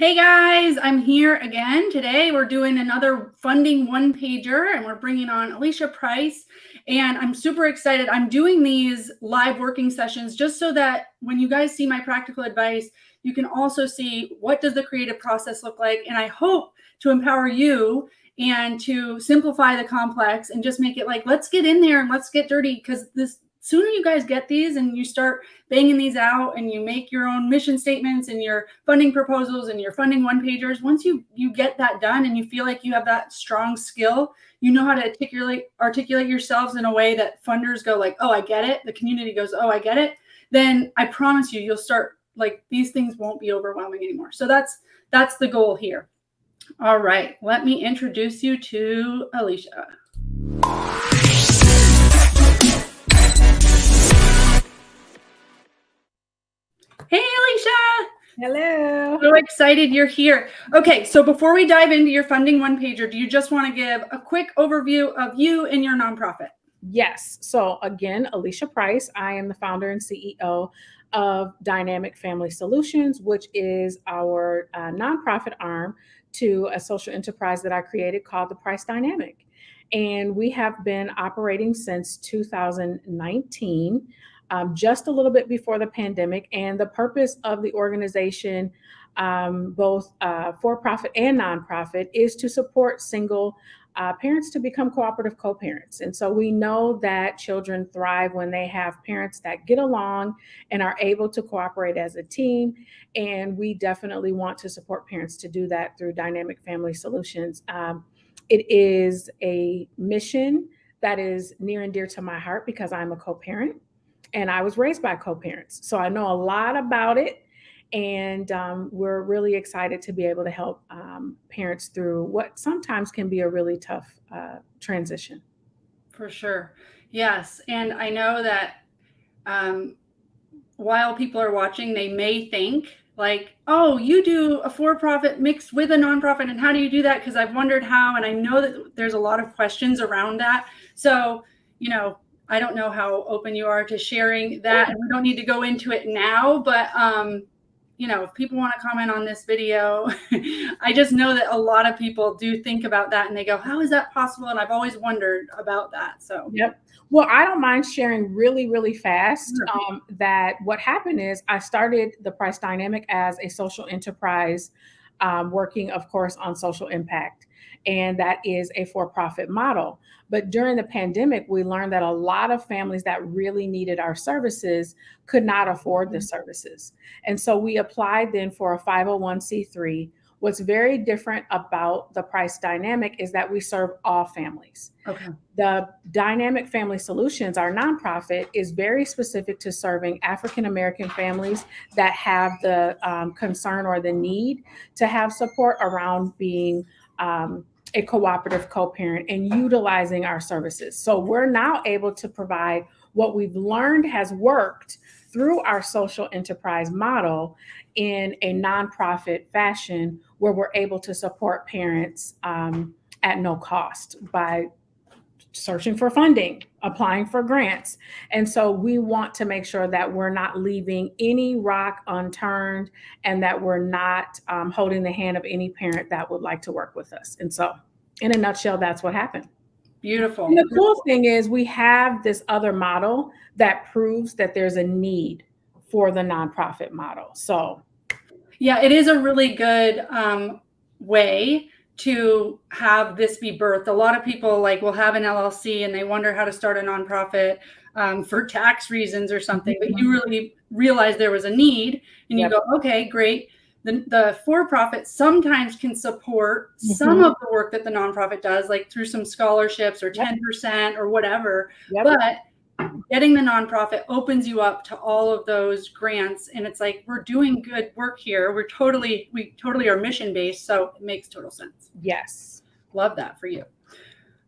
Hey guys, I'm here again. Today we're doing another funding one-pager and we're bringing on Alysha Price, and I'm super excited. I'm doing these live working sessions just so that when you guys see my practical advice, you can also see what does the creative process look like, and I hope to empower you and to simplify the complex and just make it like, let's get in there and let's get dirty, because this sooner you guys get these and you start banging these out and you make your own mission statements and your funding proposals and your funding one-pagers, once you get that done and you feel like you have that strong skill, you know how to articulate yourselves in a way that funders go like, oh, I get it. The community goes, oh, I get it. Then I promise you, you'll start, like, these things won't be overwhelming anymore. So that's the goal here. All right, let me introduce you to Alysha. Hey, Alysha. Hello. So excited you're here. Okay, so before we dive into your funding one-pager, do you just want to give a quick overview of you and your nonprofit? Yes. So again, Alysha Price. I am the founder and CEO of Dynamic Family Solutions, which is our nonprofit arm to a social enterprise that I created called the Price Dynamic. And we have been operating since 2019, just a little bit before the pandemic. And the purpose of the organization, both for-profit and nonprofit, is to support single parents to become cooperative co-parents. And so we know that children thrive when they have parents that get along and are able to cooperate as a team. And we definitely want to support parents to do that through Dynamic Family Solutions. It is a mission that is near and dear to my heart because I'm a co-parent and I was raised by co-parents. So I know a lot about it. And we're really excited to be able to help parents through what sometimes can be a really tough transition. For sure. Yes. And I know that while people are watching, they may think like, oh, you do a for-profit mixed with a nonprofit, and how do you do that? Because I've wondered how, and I know that there's a lot of questions around that. So, I don't know how open you are to sharing that, and we don't need to go into it now, but if people want to comment on this video, I just know that a lot of people do think about that and they go, how is that possible? And I've always wondered about that. So, yep. Well, I don't mind sharing really, really fast that what happened is I started the Price Dynamic as a social enterprise, working, of course, on social impact. And that is a for-profit model. But during the pandemic, we learned that a lot of families that really needed our services could not afford the services. And so we applied then for a 501c3. What's very different about the Price Dynamic is that we serve all families. Okay. The Dynamic Family Solutions, our nonprofit, is very specific to serving African American families that have the concern or the need to have support around being a cooperative co-parent and utilizing our services. So we're now able to provide what we've learned has worked through our social enterprise model in a nonprofit fashion where we're able to support parents at no cost by searching for funding, applying for grants. And so we want to make sure that we're not leaving any rock unturned and that we're not holding the hand of any parent that would like to work with us. And so in a nutshell, that's what happened. Beautiful. And the cool thing is we have this other model that proves that there's a need for the nonprofit model. So yeah, it is a really good way to have this be birthed. A lot of people will have an LLC and they wonder how to start a nonprofit for tax reasons or something, but you really realize there was a need and you go, okay, great. The for-profit sometimes can support some of the work that the nonprofit does, like through some scholarships or 10% or whatever, but getting the nonprofit opens you up to all of those grants. And it's like, we're doing good work here. We totally are mission-based. So it makes total sense. Yes. Love that for you.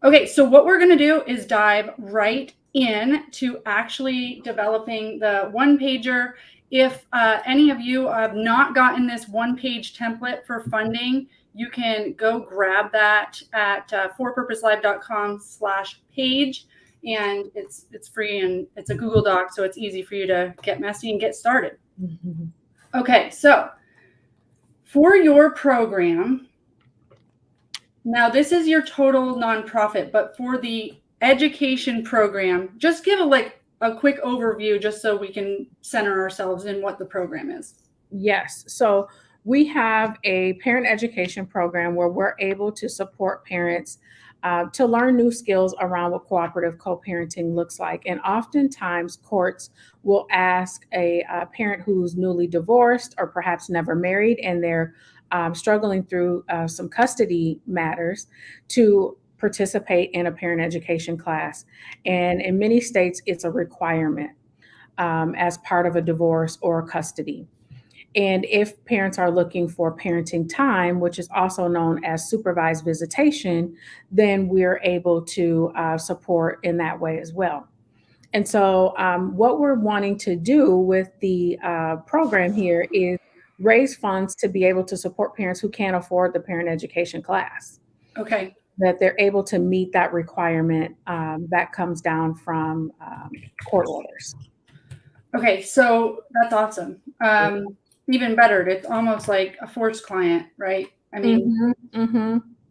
Okay. So what we're going to do is dive right in to actually developing the one-pager. If any of you have not gotten this one-page template for funding, you can go grab that at forpurposelive.com/page. And it's free and it's a Google Doc, so it's easy for you to get messy and get started. Okay, so For your program, now this is your total nonprofit, but for the education program, just give a quick overview just so we can center ourselves in what the program is. Yes. So we have a parent education program where we're able to support parents to learn new skills around what cooperative co-parenting looks like. And oftentimes, courts will ask a parent who's newly divorced or perhaps never married and they're struggling through some custody matters to participate in a parent education class. And in many states, it's a requirement as part of a divorce or custody. And if parents are looking for parenting time, which is also known as supervised visitation, then we're able to support in that way as well. And so, what we're wanting to do with the program here is raise funds to be able to support parents who can't afford the parent education class. Okay. That they're able to meet that requirement that comes down from court orders. Okay, so that's awesome. Even better, it's almost like a forced client, right? I mean,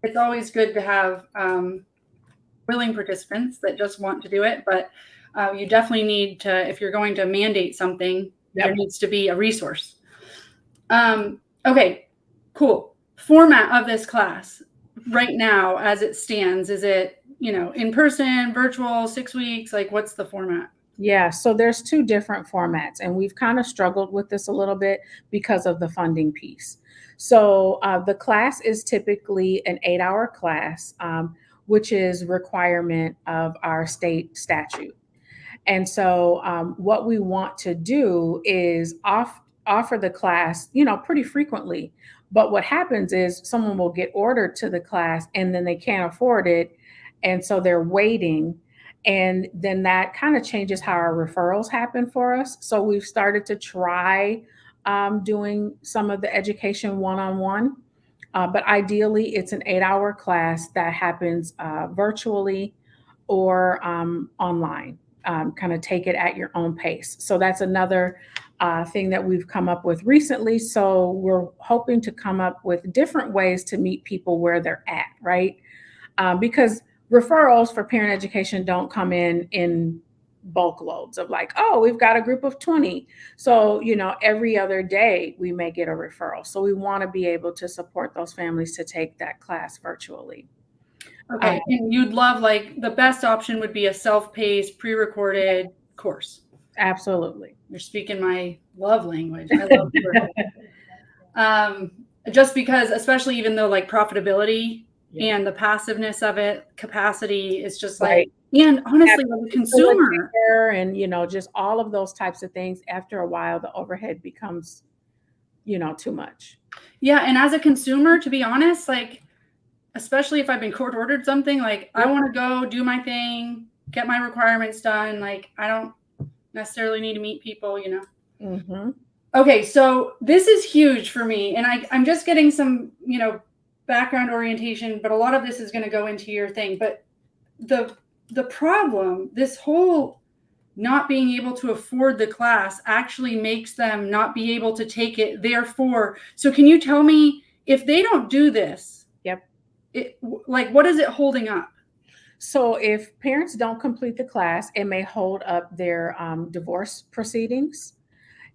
it's always good to have willing participants that just want to do it, but you definitely need to, if you're going to mandate something, there needs to be a resource. Okay, cool. Format of this class right now as it stands, is it, in person, virtual, 6 weeks? Like, what's the format? Yeah, so there's two different formats, and we've kind of struggled with this a little bit because of the funding piece. So the class is typically an 8-hour class, which is requirement of our state statute. And so what we want to do is offer the class, pretty frequently. But what happens is someone will get ordered to the class and then they can't afford it. And so they're waiting. And then that kind of changes how our referrals happen for us. So we've started to try doing some of the education one-on-one. But ideally, it's an 8-hour class that happens virtually or online. Kind of take it at your own pace. So that's another thing that we've come up with recently. So we're hoping to come up with different ways to meet people where they're at, right? Because referrals for parent education don't come in bulk loads of like, oh, we've got a group of 20. So, every other day we may get a referral. So we want to be able to support those families to take that class virtually. Okay, and you'd love, the best option would be a self-paced, pre-recorded course. Absolutely. You're speaking my love language. I love just because, especially even though profitability and the passiveness of it, capacity is just right. And honestly, the consumer and just all of those types of things, after a while the overhead becomes too much. Yeah, and as a consumer, to be honest, especially if I've been court ordered something, I want to go do my thing, get my requirements done. I don't necessarily need to meet people, Okay, so this is huge for me, and I'm just getting some background orientation, but a lot of this is going to go into your thing. But the problem, this whole not being able to afford the class actually makes them not be able to take it. Therefore, so can you tell me, if they don't do this, what is it holding up? So if parents don't complete the class, it may hold up their divorce proceedings.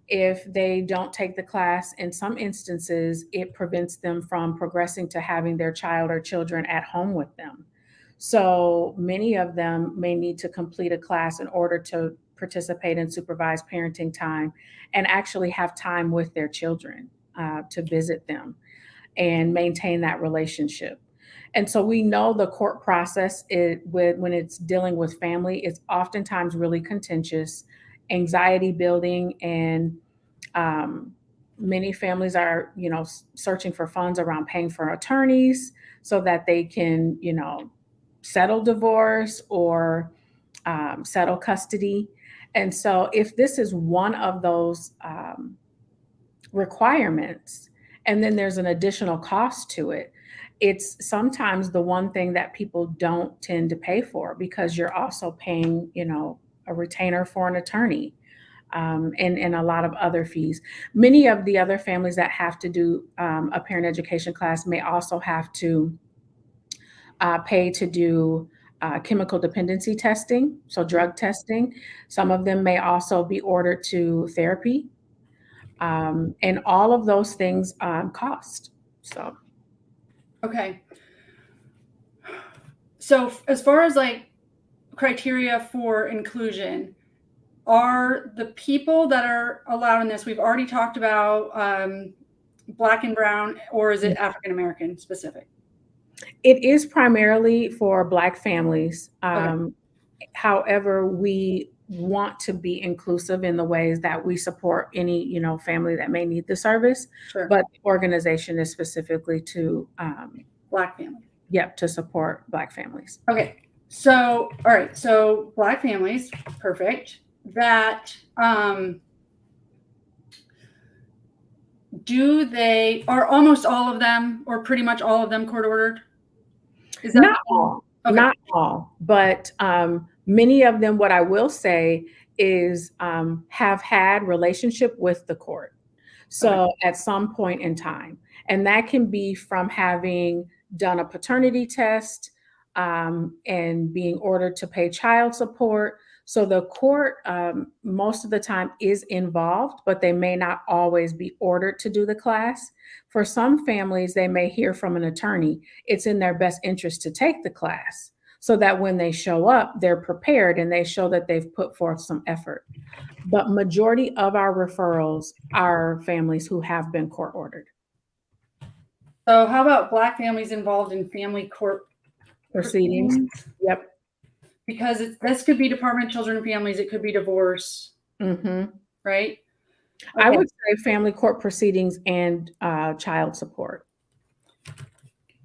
If they don't take the class, in some instances, it prevents them from progressing to having their child or children at home with them. So many of them may need to complete a class in order to participate in supervised parenting time and actually have time with their children to visit them and maintain that relationship. And so we know the court process, when it's dealing with family, is oftentimes really contentious, anxiety building, and many families are, searching for funds around paying for attorneys so that they can, settle divorce or settle custody. And so if this is one of those requirements, and then there's an additional cost to it, it's sometimes the one thing that people don't tend to pay for, because you're also paying, a retainer for an attorney. and a lot of other fees. Many of the other families that have to do a parent education class may also have to pay to do chemical dependency testing, so drug testing. Some of them may also be ordered to therapy. And all of those things cost. So, Okay. So as far as like criteria for inclusion, are the people that are allowed in this, we've already talked about Black and brown, or is it African American specific? it is primarily for Black families. Okay. However, we want to be inclusive in the ways that we support any, family that may need the service. Sure. But the organization is specifically to, Black family. yep, to support Black families. Okay. So, all right. So Black families, perfect. That, are almost all of them or pretty much all of them court ordered? Is that Not all, okay. not all, but many of them, what I will say is have had relationship with the court. So at some point in time, and that can be from having done a paternity test and being ordered to pay child support. So the court most of the time is involved, but they may not always be ordered to do the class. For some families, they may hear from an attorney. It's in their best interest to take the class so that when they show up, they're prepared and they show that they've put forth some effort. But majority of our referrals are families who have been court ordered. So how about Black families involved in family court Proceedings? Yep. Because this could be Department of Children and Families, it could be divorce, right? I would say family court proceedings and child support.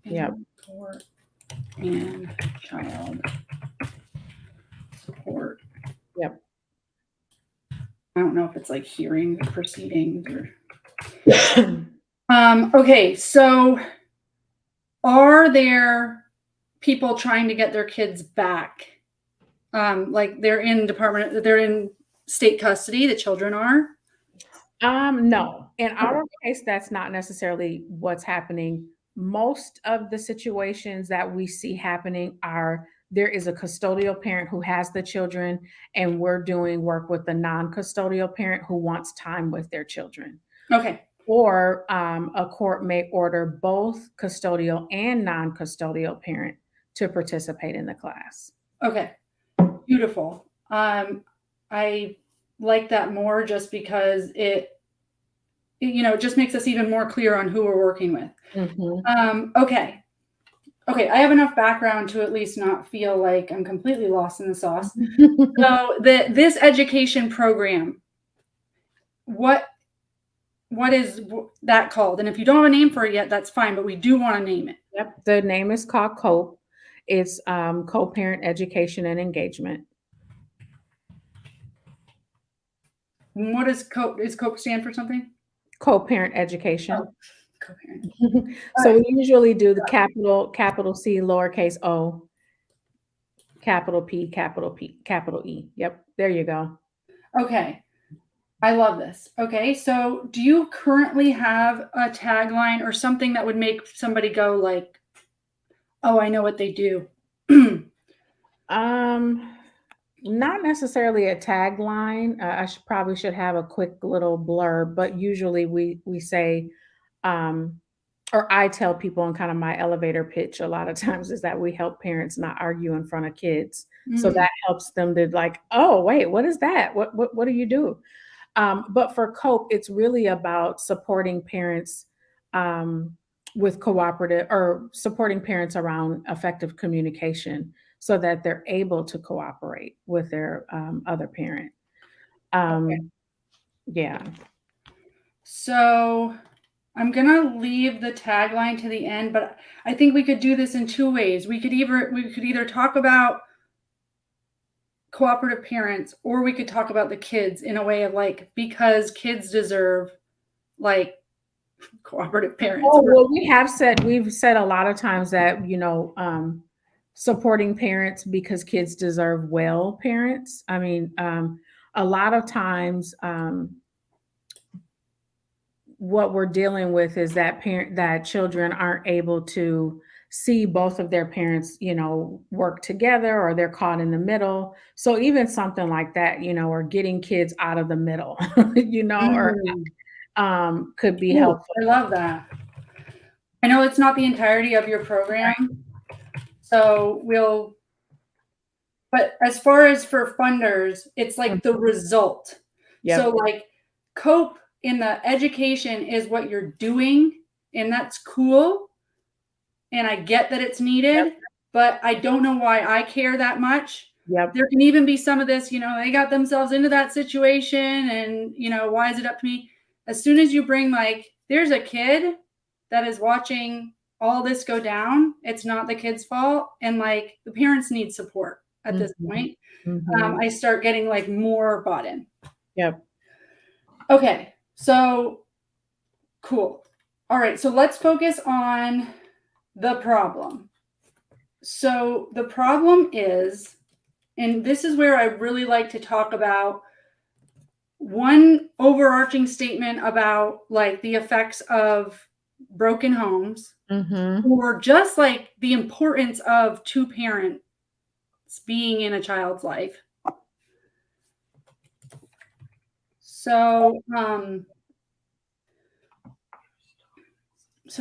Yeah. Court and child support. Yep. I don't know if it's like hearing proceedings or. Okay, so are there people trying to get their kids back? Like they're in state custody, the children are? No. In our case, that's not necessarily what's happening. Most of the situations that we see happening are there is a custodial parent who has the children, and we're doing work with the non-custodial parent who wants time with their children. Okay. Or a court may order both custodial and non-custodial parent to participate in the class. Okay. Beautiful. I like that more just because it just makes us even more clear on who we're working with. Okay. I have enough background to at least not feel like I'm completely lost in the sauce. So this education program, what is that called? And if you don't have a name for it yet, that's fine, but we do want to name it. Yep. The name is called COPE. It's Co-Parent Education and Engagement. What does COPE stand for something? Co-Parent Education. Oh, co-parent. So we usually do the capital C, lowercase o, capital P, capital E. Yep, there you go. Okay. I love this. Okay, so do you currently have a tagline or something that would make somebody go like, oh, I know what they do? Not necessarily a tagline. I probably should have a quick little blurb, but usually we say, or I tell people in kind of my elevator pitch a lot of times is that we help parents not argue in front of kids. So that helps them to like, oh, wait, what is that? What do you do? But for COPE, it's really about supporting parents with cooperative or supporting parents around effective communication so that they're able to cooperate with their other parent. Yeah. So I'm going to leave the tagline to the end, but I think we could do this in two ways. We could either talk about cooperative parents, or we could talk about the kids in a way of like, because kids deserve like cooperative parents. Oh, well, we've said a lot of times that, supporting parents because kids deserve well parents. I mean, a lot of times, what we're dealing with is that children aren't able to see both of their parents, work together, or they're caught in the middle. So even something like that, or getting kids out of the middle, or Mm. could be Ooh, helpful. I love that. I know it's not the entirety of your program, so but as far as for funders, it's like the result. So Yep. like COPE in the education is what you're doing, and that's cool. And I get that it's Yep. needed, but I don't know why I care that much. Yep. There can even be some of this, they got themselves into that situation, and why is it up to me? As soon as you bring like, there's a kid that is watching all this go down, it's not the kid's fault, and like the parents need support at this Mhm. point. Mhm. I start getting like more bought in. Yep. Okay, so cool. All right, so let's focus on the problem. So the problem is, and this is where I really like to talk about one overarching statement about like the effects of broken homes, Mhm. or just like the importance of two parents being in a child's life. So,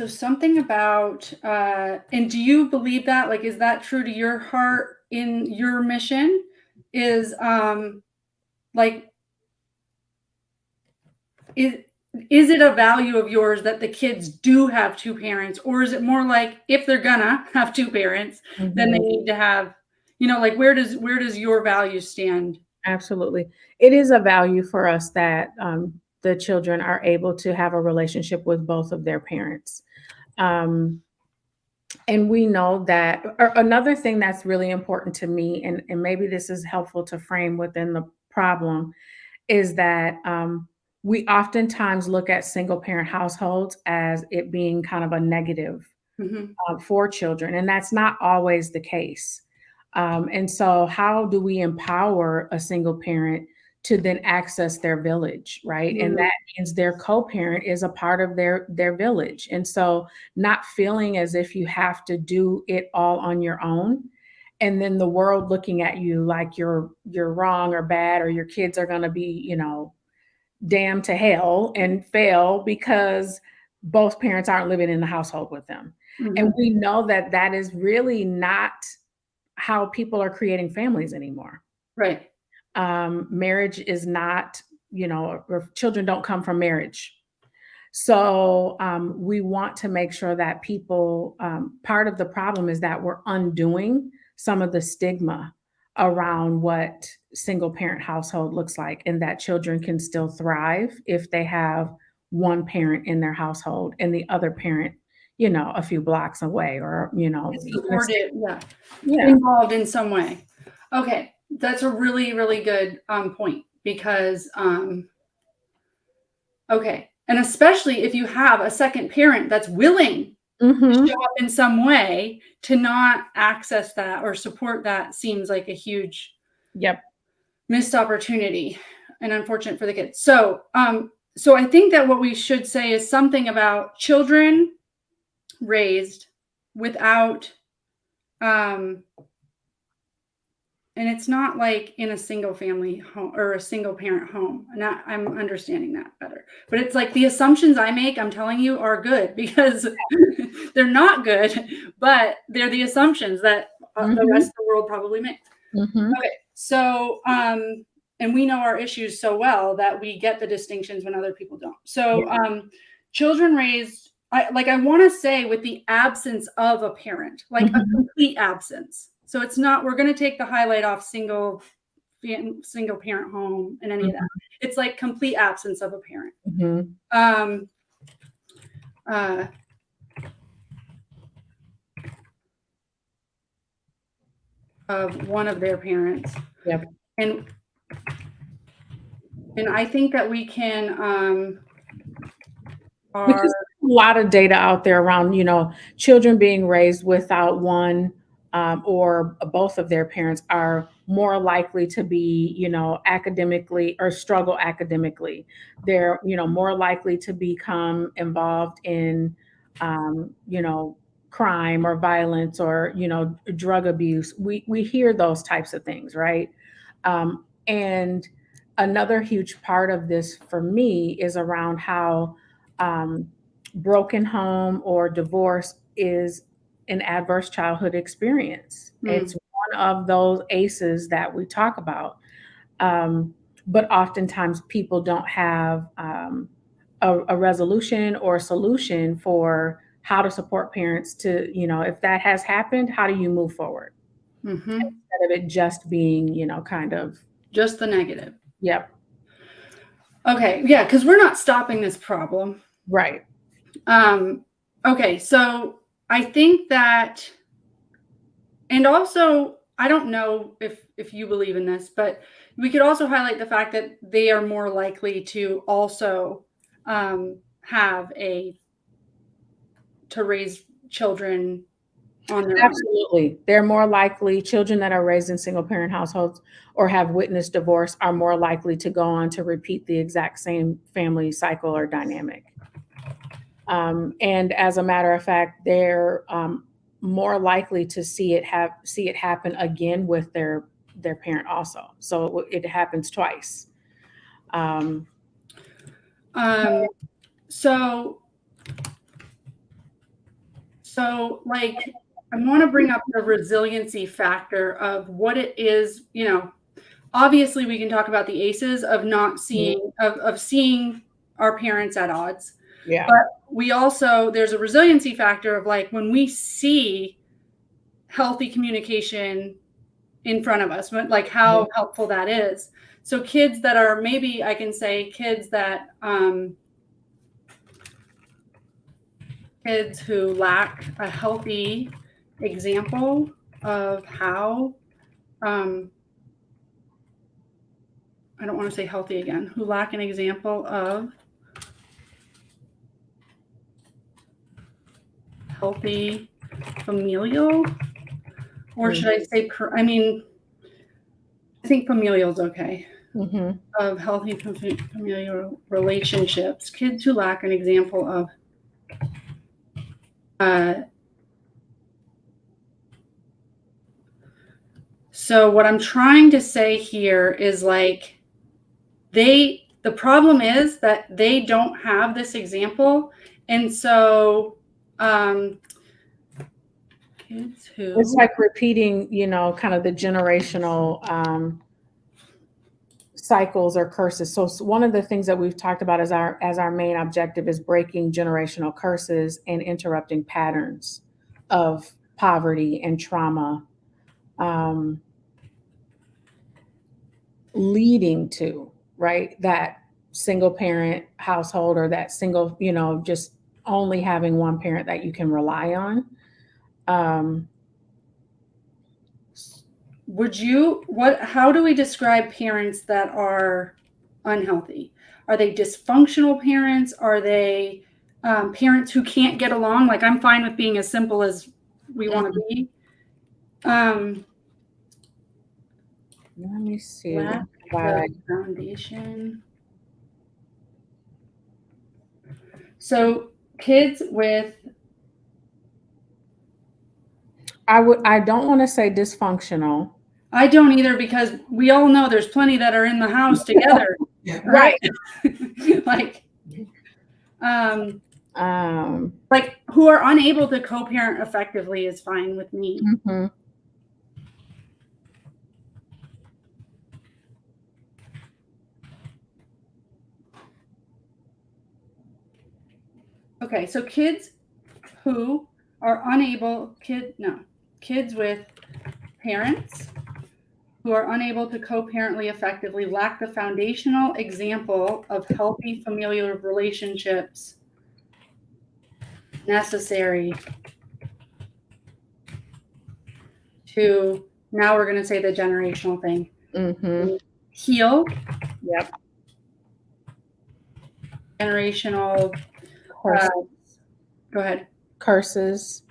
something about, and do you believe that? Like, is that true to your heart in your mission? Is like, is is it a value of yours that the kids do have two parents, or is it more like if they're gonna have two parents, then they Mhm. need to have, like where does your value stand? Absolutely. It is a value for us that the children are able to have a relationship with both of their parents. Um, and we know that, or another thing that's really important to me, and maybe this is helpful to frame within the problem, is that we oftentimes look at single parent households as it being kind of a negative Mhm. for children, and that's not always the case. And so, how do we empower a single parent to then access their village, right? And Mhm. that means their co-parent is a part of their village, and so not feeling as if you have to do it all on your own, and then the world looking at you like you're wrong or bad, or your kids are going to be, damned to hell and fail because both parents aren't living in the household with them. And Mhm. we know that that is really not how people are creating families anymore. Right. Marriage is not, or children don't come from marriage. So we want to make sure that people, part of the problem is that we're undoing some of the stigma around what single parent household looks like, and that children can still thrive if they have one parent in their household and the other parent, a few blocks away, or, It's even a supported, state. yeah, Yeah. involved in some way. Okay, that's a really, really good point, because okay, and especially if you have a second parent that's willing to Hmm. show up in some way, to not access that or support that seems like a huge Yep. missed opportunity, and unfortunate for the kids. So I think that what we should say is something about children raised without, um and it's not like in a single family home or a single parent home. I'm understanding that better. But it's like the assumptions I make, I'm telling you, are good, because they're not good, but they're the assumptions that the rest Hmm. of the world probably makes. Hmm. Okay. So, and we know our issues so well that we get the distinctions when other people don't. Yeah. So, children raised, I want to say, with the absence of a parent, like a Hmm. complete absence. So it's not, we're going to take the highlight off single parent home and any of that. It's like complete absence of a parent. Hmm. Um, uh, of one of their parents. Yep. And I think that we can, Because are a lot of data out there around, children being raised without one or both of their parents are more likely to be, academically or struggle academically. They're, more likely to become involved in, crime or violence or, drug abuse. We hear those types of things, right? And another huge part of this for me is around how broken home or divorce is an adverse childhood experience. It's one of those ACEs that we talk about. But oftentimes people don't have a resolution or solution for how to support parents to, if that has happened, how do you move forward? Instead of it just being, kind of. Just the negative. Yep. Okay. Yeah. Because we're not stopping this problem. Right. Okay. So I think that, and also, I don't know if you believe in this, but we could also highlight the fact that they are more likely to also to raise children on their own. Absolutely. They're more likely, children that are raised in single parent households or have witnessed divorce are more likely to go on to repeat the exact same family cycle or dynamic. And as a matter of fact, they're more likely to see it happen again with their parent also. So it happens twice. So like, I want to bring up the resiliency factor of what it is, obviously we can talk about the ACEs of not seeing, of seeing our parents at odds. Yeah. But we also, there's a resiliency factor of like, when we see healthy communication in front of us, like how helpful that is. So kids that are, maybe I can say kids that, kids who lack a healthy example of how, I don't want to say healthy again, who lack an example of healthy familial, or should I say, I think familial is okay, of healthy familial relationships, kids who lack an example of so what I'm trying to say here is like, the problem is that they don't have this example. And so kids who, it's like repeating, kind of the generational cycles or curses. So one of the things that we've talked about as our main objective is breaking generational curses and interrupting patterns of poverty and trauma, leading to, right, that single parent household or that single, just only having one parent that you can rely on. how do we describe parents that are unhealthy? Are they dysfunctional parents? Are they parents who can't get along? Like, I'm fine with being as simple as we want to be. Let me see. Lack the foundation. So kids with, I don't want to say dysfunctional. I don't either, because we all know there's plenty that are in the house together. Right. Like, like who are unable to co-parent effectively is fine with me. Okay, so kids who are unable, kids with parents who are unable to co-parently effectively lack the foundational example of healthy familial relationships necessary to, now we're going to say the generational thing, heal. Yep. Generational, go ahead. Curses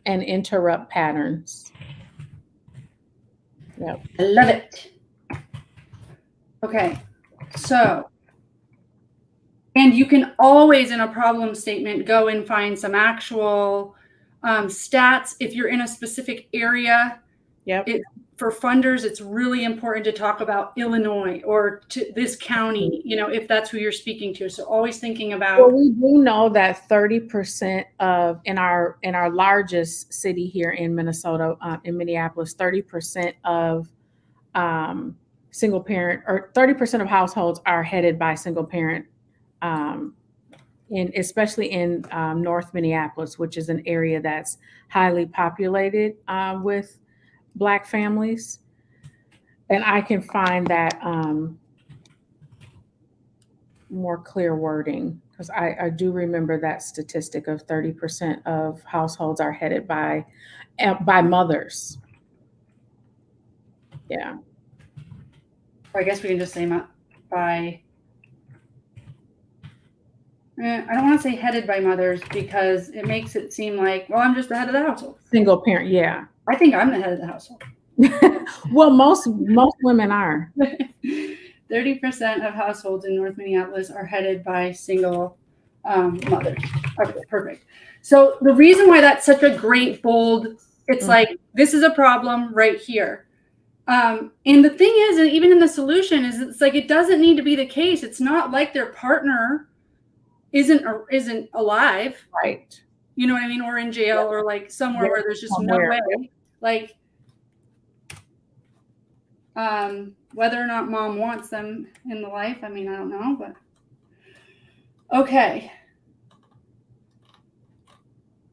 and interrupt patterns. Yep. I love it. Okay, so, and you can always in a problem statement go and find some actual stats if you're in a specific area. Yep. For funders, it's really important to talk about Illinois or to this county, you know, if that's who you're speaking to. So always thinking about. Well, we do know that 30% of in our largest city here in Minnesota, in Minneapolis, 30% of single parent, or 30% of households are headed by single parent, especially in North Minneapolis, which is an area that's highly populated with Black families. And I can find that more clear wording, because I do remember that statistic of 30% of households are headed by mothers. Yeah. Or I guess we can just say by. I don't want to say headed by mothers because it makes it seem like, well, I'm just the head of the household. Single parent, yeah. I think I'm the head of the household. Well, most women are. 30% of households in North Minneapolis are headed by single mothers. Okay, perfect. So the reason why that's such a great bold, it's like, this is a problem right here. And the thing is, even in the solution, is it's like, it doesn't need to be the case. It's not like their partner isn't alive. Right. You know what I mean? Or in jail, or like somewhere where there's just no way. Like, whether or not mom wants them in the life, I mean, I don't know, but okay.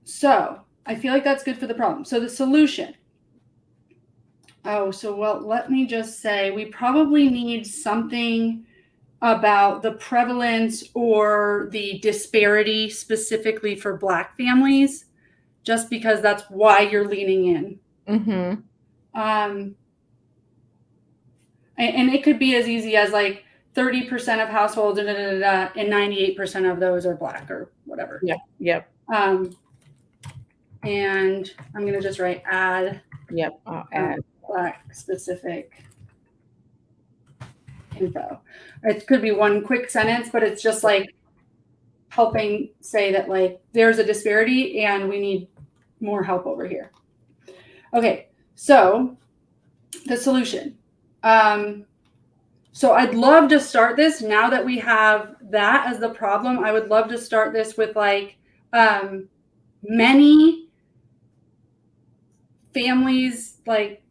So I feel like that's good for the problem. So the solution. Oh, so well, let me just say we probably need something about the prevalence or the disparity specifically for Black families, just because that's why you're leaning in. Mm-hmm. And it could be as easy as like 30% of households and 98% of those are Black or whatever. Yep. Yep. And I'm going to just write add. Yep. I'll add Black specific info. It could be one quick sentence, but it's just like helping say that like there's a disparity and we need more help over here. Okay, so the solution. So I'd love to start this now that we have that as the problem. I would love to start this with like many families like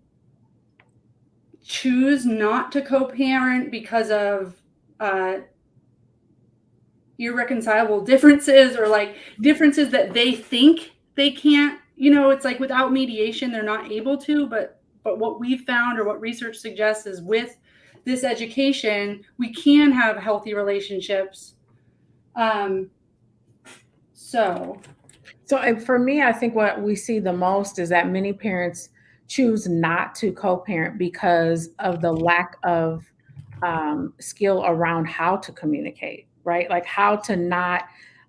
choose not to co-parent because of irreconcilable differences, or like differences that they think they can't, you know, it's like without mediation they're not able to, but what we've found or what research suggests is with this education we can have healthy relationships. So for me, I think what we see the most is that many parents choose not to co-parent because of the lack of skill around how to communicate, right? Like how to not,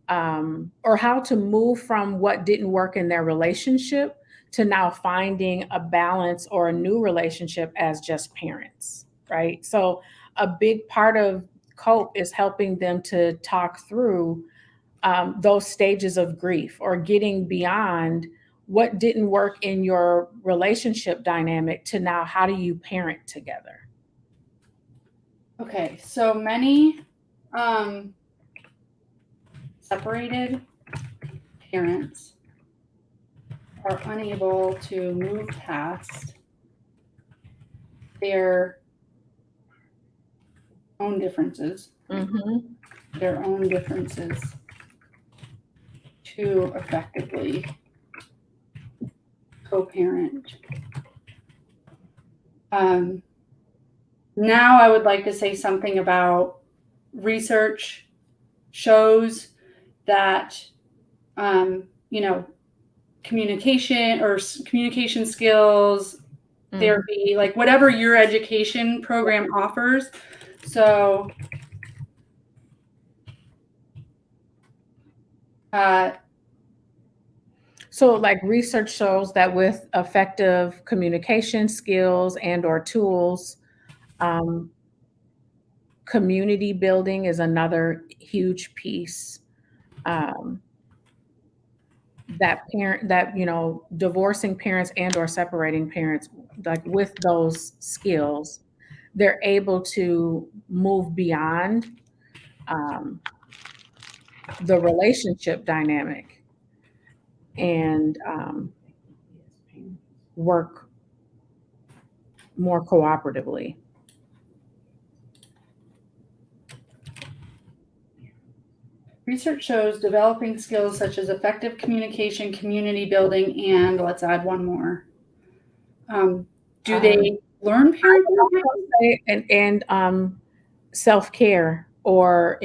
or how to move from what didn't work in their relationship to now finding a balance or a new relationship as just parents, right? So a big part of COPE is helping them to talk through those stages of grief, or getting beyond what didn't work in your relationship dynamic to now how do you parent together. Okay, so many separated parents are unable to move past their own differences, their own differences to effectively co-parent. Now I would like to say something about research shows that, you know, communication skills, therapy, like whatever your education program offers. So So like research shows that with effective communication skills and or tools, um, community building is another huge piece. Um, that divorcing parents and or separating parents, like with those skills, they're able to move beyond um, the relationship dynamic and work more cooperatively. Research shows developing skills such as effective communication, community building, and let's add one more. Do they learn parenting? And self-care, or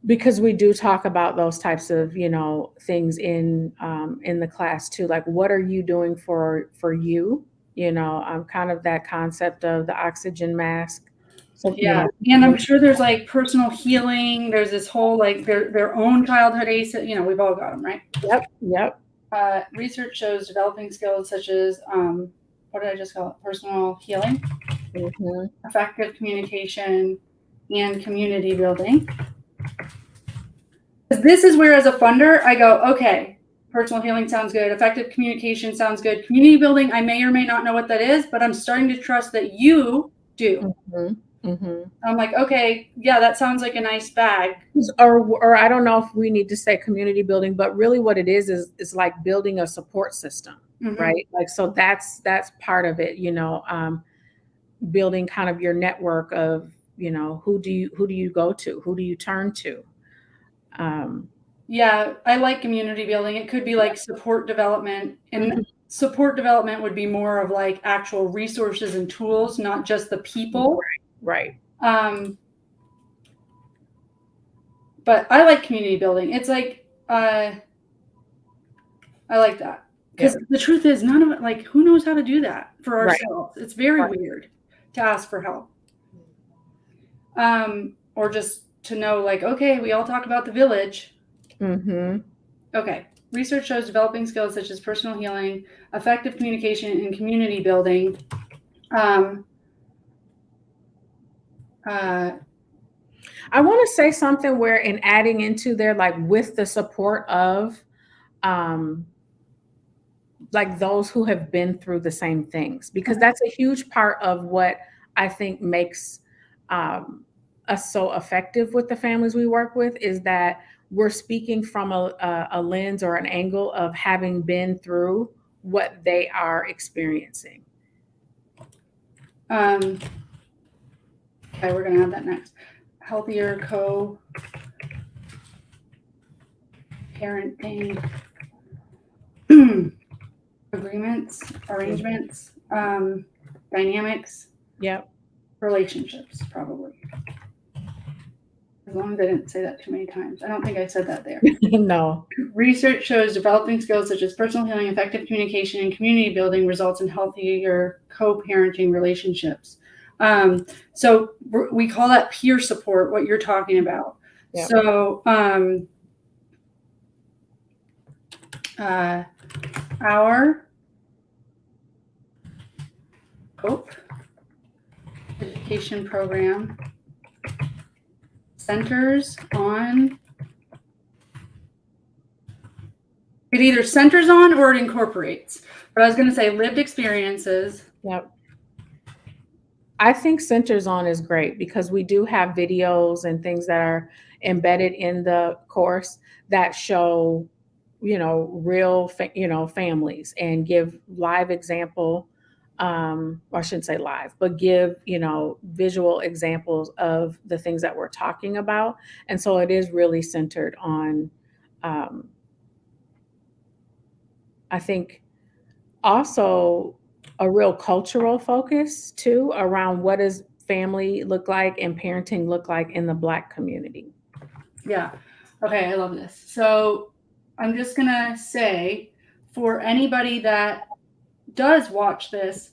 because we do talk about those types of things in the class too, like what are you doing for you, kind of that concept of the oxygen mask. So Yeah, and I'm sure there's like personal healing. There's this whole like their own childhood ace. We've all got them, right? Yep. Research shows developing skills such as what did I just call it? Personal healing, Mm-hmm. effective communication, and community building. This is where, as a funder, I go, okay, personal healing sounds good. Effective communication sounds good. Community building, I may or may not know what that is, but I'm starting to trust that you do. Mm-hmm. Mm-hmm. I'm like, okay, yeah, that sounds like a nice bag. Or I don't know if we need to say community building, but really what it is like building a support system, right? Like, so that's part of it, building kind of your network of, who do you go to? Who do you turn to? Yeah, I like community building. It could be like support development, and support development would be more of like actual resources and tools, not just the people. Right. But I like community building. It's like, I like that. Because the truth is, none of it, like, who knows how to do that for ourselves? It's very weird to ask for help. Or just to know, like, okay, we all talk about the village. Mm-hmm. Okay. Research shows developing skills such as personal healing, effective communication, and community building. I want to say something where in adding into there, like with the support of like those who have been through the same things, because that's a huge part of what I think makes us so effective with the families we work with, is that we're speaking from a lens or an angle of having been through what they are experiencing. Okay, we're going to have that next. Healthier co-parenting agreements, arrangements, dynamics. Yep. Relationships, probably. As long as I didn't say that too many times. I don't think I said that there. No. Research shows developing skills such as personal healing, effective communication, and community building results in healthier co-parenting relationships. So we call that peer support, what you're talking about. Yep. So our HOPE education program centers on, it either centers on or it incorporates. But I was going to say lived experiences. Yep. I think centers on is great because we do have videos and things that are embedded in the course that show, real, families, and give live example. Or I shouldn't say live, but give, visual examples of the things that we're talking about. And so it is really centered on, I think, also a real cultural focus too around what does family look like and parenting look like in the Black community. Yeah. Okay. I love this. So I'm just going to say, for anybody that does watch this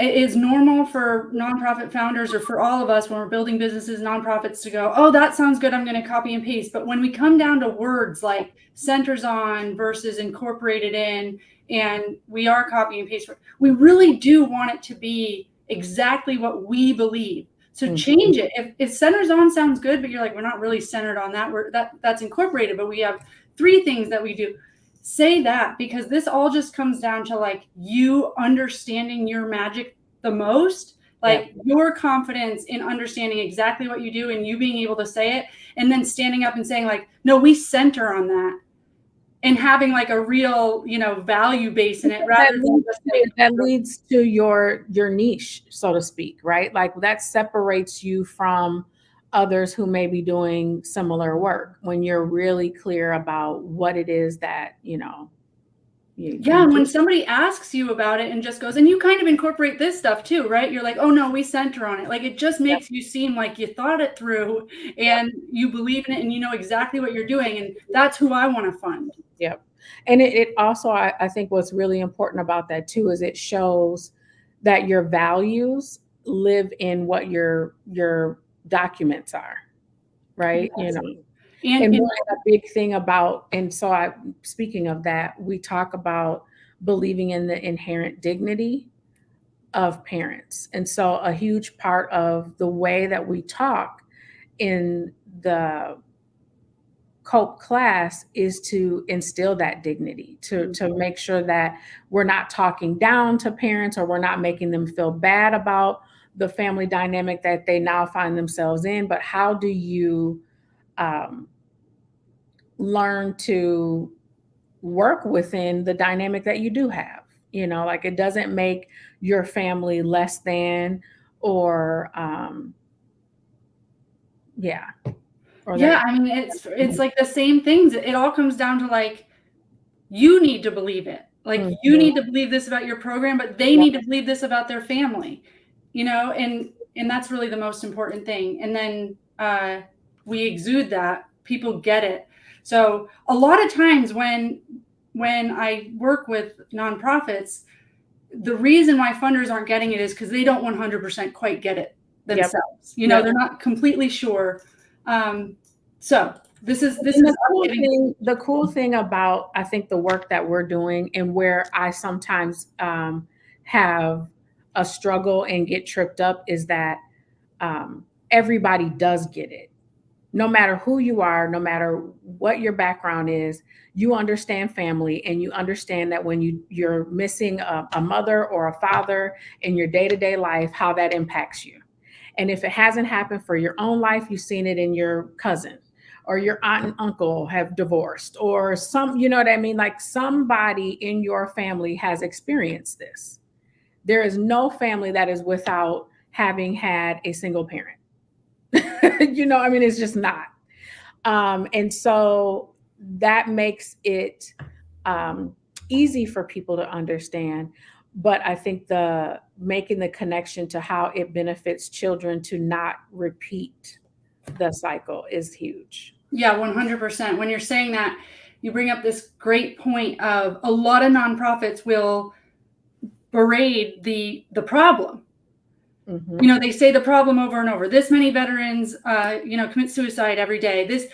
it is normal for nonprofit founders, or for all of us when we're building businesses, nonprofits, to go, oh, that sounds good, I'm going to copy and paste. But when we come down to words like centers on versus incorporated in, and we are copy and paste, we really do want it to be exactly what we believe. So change it. If centers on sounds good, but you're like, we're not really centered on that, that's incorporated, but we have 3 things that we do. Say that, because this all just comes down to like you understanding your magic the most, like your confidence in understanding exactly what you do and you being able to say it, and then standing up and saying like, no, we center on that, and having like a real, value base in it, rather than that leads to your niche, so to speak, right? Like that separates you from others who may be doing similar work, when you're really clear about what it is that, when somebody asks you about it and just goes, and you kind of incorporate this stuff too, right? You're like, oh no, we center on it. Like it just makes you seem like you thought it through and you believe in it and you know exactly what you're doing. And that's who I want to fund. Yep. And it also, I think what's really important about that too, is it shows that your values live in what your documents are, right? Yes. And one a big thing about, and so speaking of that, we talk about believing in the inherent dignity of parents. And so a huge part of the way that we talk in the COPE class is to instill that dignity, to make sure that we're not talking down to parents, or we're not making them feel bad about the family dynamic that they now find themselves in. But how do you learn to work within the dynamic that you do have? Like it doesn't make your family less than, or I mean, it's like the same things. It all comes down to like, you need to believe it. Like you need to believe this about your program, but they need to believe this about their family, and that's really the most important thing. And then we exude that, people get it. So a lot of times when I work with nonprofits, the reason why funders aren't getting it is because they don't 100% quite get it themselves. They're not completely sure. So this is the cool thing about, I think, the work that we're doing, and where I sometimes have a struggle and get tripped up, is that everybody does get it. No matter who you are, no matter what your background is, you understand family, and you understand that when you're missing a mother or a father in your day-to-day life, how that impacts you. And if it hasn't happened for your own life, you've seen it in your cousin, or your aunt and uncle have divorced, or what I mean? Like somebody in your family has experienced this. There is no family that is without having had a single parent. I mean, it's just not. And so that makes it easy for people to understand. But I think making the connection to how it benefits children to not repeat the cycle is huge. Yeah, 100%. When you're saying that, you bring up this great point of a lot of nonprofits will berate the problem. Mm-hmm. They say the problem over and over. This many veterans, commit suicide every day. This,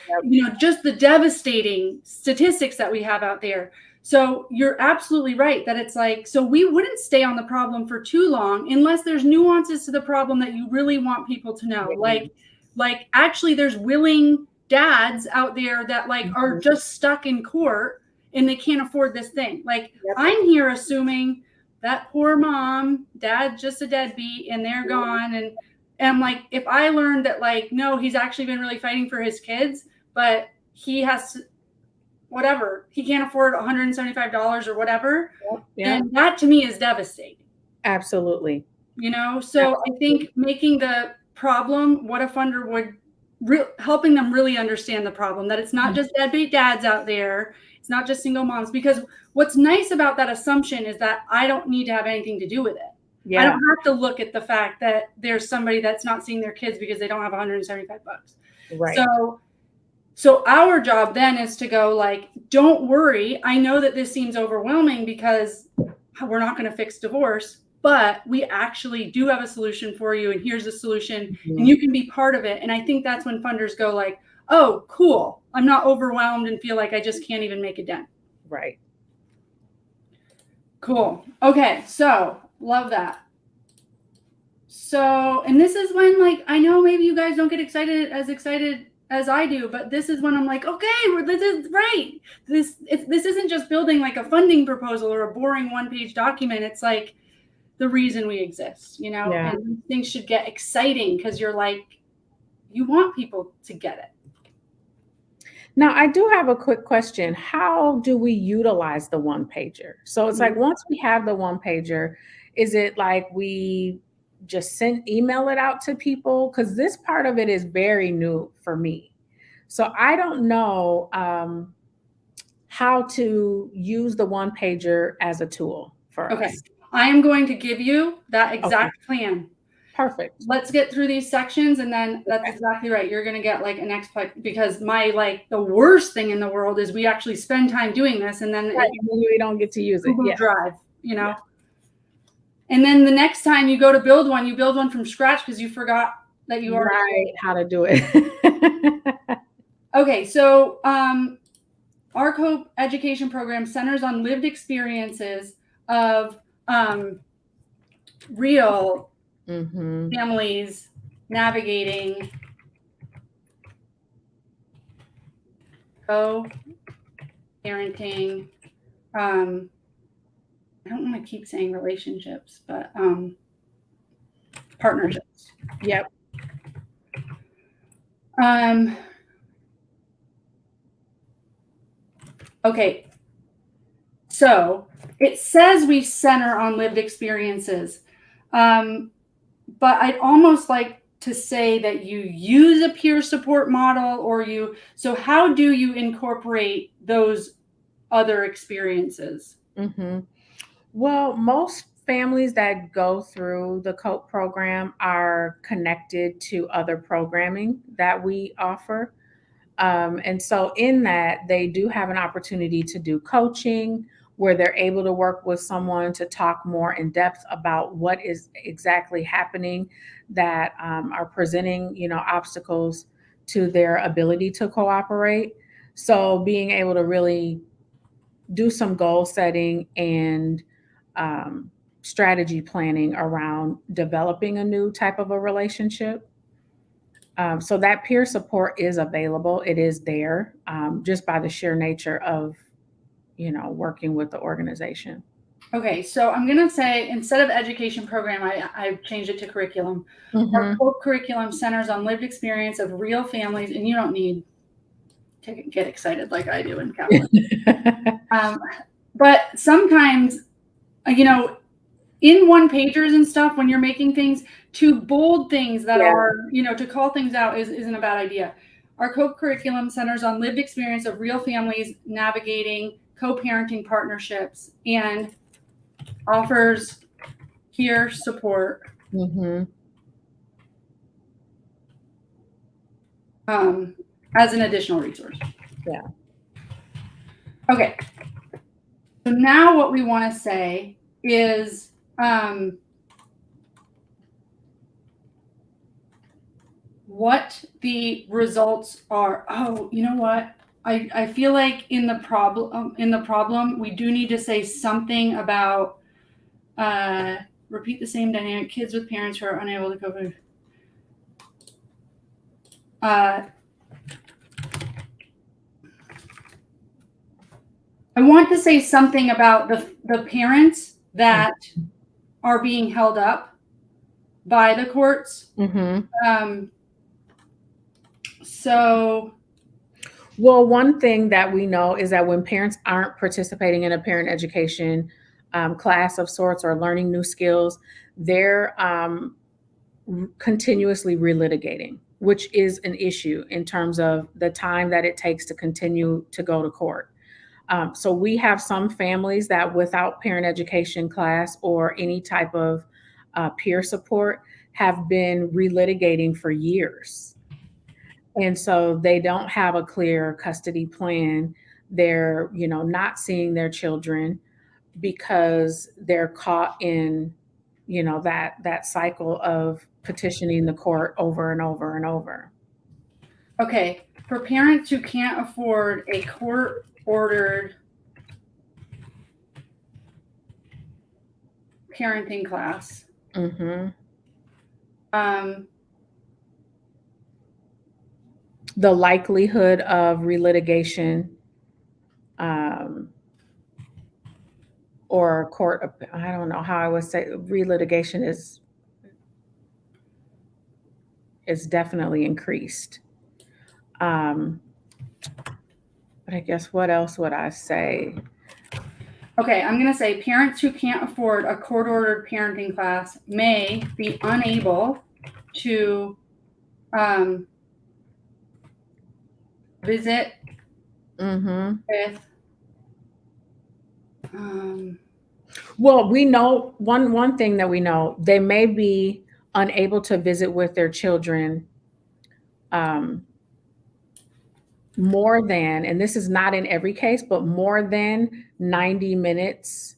just the devastating statistics that we have out there. So you're absolutely right that it's like, so we wouldn't stay on the problem for too long unless there's nuances to the problem that you really want people to know. Mm-hmm. Like actually there's willing dads out there that like are just stuck in court and they can't afford this thing. Like I'm here assuming that poor mom, dad, just a deadbeat, and they're gone. And I'm like, if I learned that, like, no, he's actually been really fighting for his kids, but he has to, whatever, he can't afford $175 or whatever. And that to me is devastating. Absolutely. So I think making the problem what a funder would, helping them really understand the problem, that it's not just deadbeat dads out there. It's not just single moms, because what's nice about that assumption is that I don't need to have anything to do with it. Yeah. I don't have to look at the fact that there's somebody that's not seeing their kids because they don't have $175. Right. So our job then is to go like, don't worry. I know that this seems overwhelming because we're not going to fix divorce. but we actually do have a solution for you, and here's the solution, Mhm. and you can be part of it. And I think that's when funders go like, oh, cool, I'm not overwhelmed and feel like I just can't even make a dent. Right. Cool. Okay, so love that. So, and this is when, like, I know maybe you guys don't get excited as I do, but this is when I'm like, okay, this is right. This isn't just building like a funding proposal or a boring one-page document. It's like the reason we exist, you know. Yeah. And things should get exciting because you're like, you want people to get it. Now, I do have a quick question. How do we utilize the one pager? So it's like once we have the one pager, is it like we just email it out to people? Because this part of it is very new for me. So I don't know how to use the one pager as a tool for Okay, us. I am going to give you that Okay, exact plan. perfect. Let's get through these sections, and then that's Okay. exactly right. You're gonna get like an expert, because the worst thing in the world is we actually spend time doing this, and then Right, and then we don't get to use it. Google Yeah. Drive, you know. Yeah. And then the next time you go to build one, you build one from scratch because you forgot that you already. Right, how to do it. Okay, so our co-education program centers on lived experiences of real families navigating co-parenting. I don't want to keep saying relationships, but partnerships. Yep. Okay. So it says we center on lived experiences, but I'd almost like to say that you use a peer support model, so how do you incorporate those other experiences? Well, most families that go through the COPE program are connected to other programming that we offer. And so, in that, they do have an opportunity to do coaching where they're able to work with someone to talk more in depth about what is exactly happening that are presenting, obstacles to their ability to cooperate. So, being able to really do some goal setting and strategy planning around developing a new type of a relationship. So that peer support is available. It is there just by the sheer nature of, working with the organization. Okay, so I'm going to say instead of education program, I've changed it to curriculum. Our COPE curriculum centers on lived experience of real families, and you don't need to get excited like I do in Catholic. But sometimes, in one pagers and stuff, when you're making things, to bold things that are, to call things out isn't a bad idea. Our COPE curriculum centers on lived experience of real families navigating co-parenting partnerships and offers peer support. As an additional resource. Yeah. Okay. So now what we want to say is what the results are. Oh, you know what? I feel like in the problem, we do need to say something about repeat the same dynamic, kids with parents who are unable to cope. I want to say something about the parents that are being held up by the courts. Well, one thing that we know is that when parents aren't participating in a parent education class of sorts or learning new skills, they're continuously relitigating, which is an issue in terms of the time that it takes to continue to go to court. So we have some families that without parent education class or any type of peer support have been relitigating for years. And so they don't have a clear custody plan. They're, not seeing their children because they're caught in that cycle of petitioning the court over and over and over. Okay, for parents who can't afford a court-ordered parenting class, Mm-hmm. Um, The likelihood of relitigation, or court, I don't know how I would say relitigation is definitely increased. But I guess what else would I say? Okay, I'm going to say parents who can't afford a court-ordered parenting class may be unable to visit Mm-hmm. with. Well, we know one thing that we know, they may be unable to visit with their children more than, and this is not in every case, but more than 90 minutes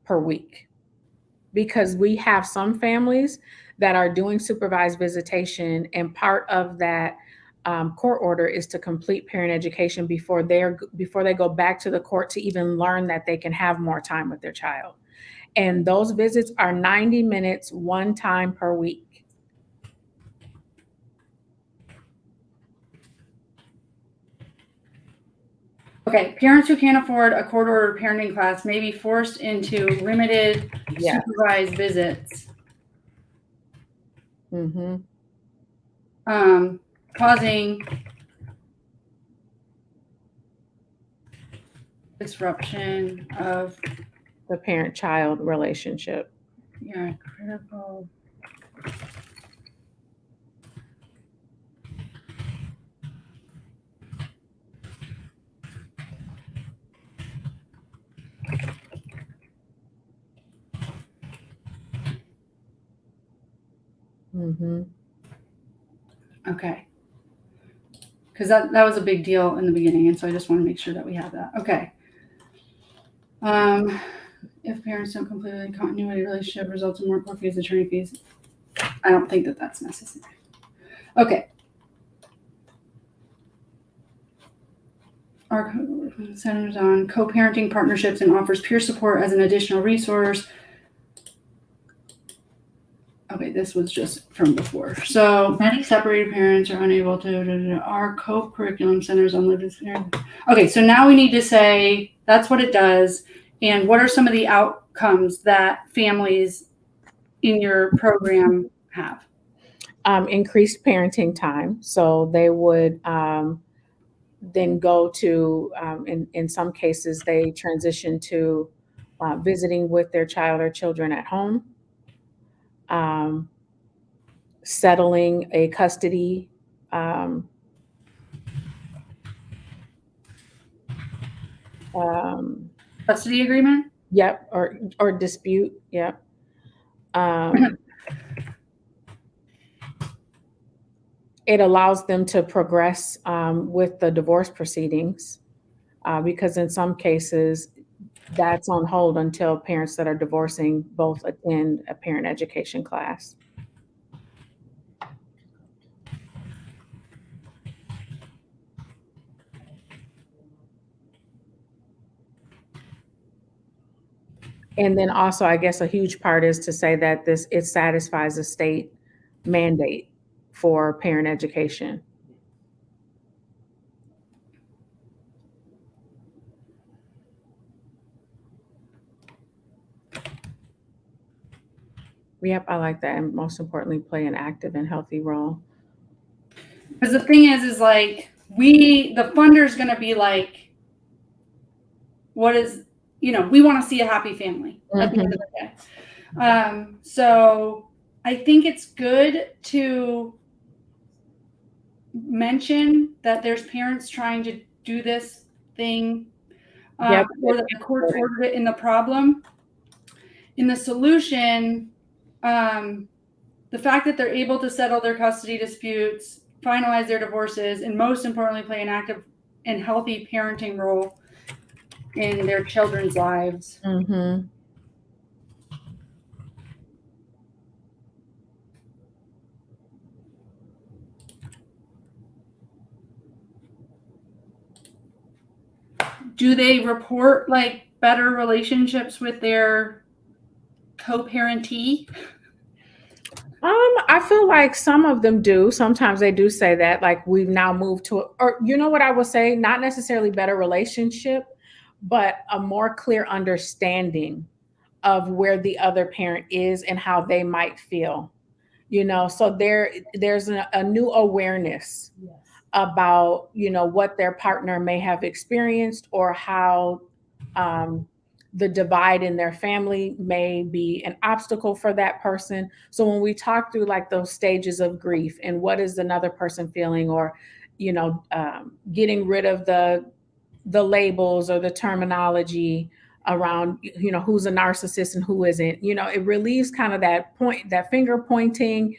per week. Because we have some families that are doing supervised visitation, and part of that court order is to complete parent education before they go back to the court to even learn that they can have more time with their child. And those visits are 90 minutes one time per week. Okay, parents who can't afford a court-ordered parenting class may be forced into limited supervised visits, Mm-hmm. Causing disruption of the parent-child relationship. Yeah, critical. Mm-hmm. Okay. Because that was a big deal in the beginning, and so I just want to make sure that we have that. Okay. If parents don't complete a continuity relationship, results in more court fees, attorney fees. I don't think that that's necessary. Okay. Our centers on co-parenting partnerships and offers peer support as an additional resource. Okay, this was just from before. So many separated parents are unable to. Our co-curriculum centers on lived experience. Okay, so now we need to say that's what it does, and what are some of the outcomes that families in your program have? Increased parenting time. So they would then go to, in some cases, they transition to visiting with their child or children at home, settling a custody Custody agreement? Yep, or dispute. Yep. It allows them to progress with the divorce proceedings, because in some cases that's on hold until parents that are divorcing both attend a parent education class. And then also, I guess a huge part is to say that it satisfies a state mandate for parent education. Yep, I like that. And most importantly, play an active and healthy role. Because the thing is like, the funder's going to be like, what is, we want to see a happy family at the end of the day. So I think it's good to mention that there's parents trying to do this thing, or that the court ordered it in the problem. In the solution, the fact that they're able to settle their custody disputes, finalize their divorces, and most importantly, play an active and healthy parenting role in their children's lives. Mm-hmm. do they report like better relationships with their co-parentee? I feel like some of them do. Sometimes they do say that, like we've now moved to, or you know what I would say, not necessarily better relationship, but a more clear understanding of where the other parent is and how they might feel. So there's a new awareness about what their partner may have experienced, or how um, the divide in their family may be an obstacle for that person. So when we talk through like those stages of grief and what is another person feeling, or getting rid of the labels or the terminology around who's a narcissist and who isn't, it relieves kind of that finger pointing,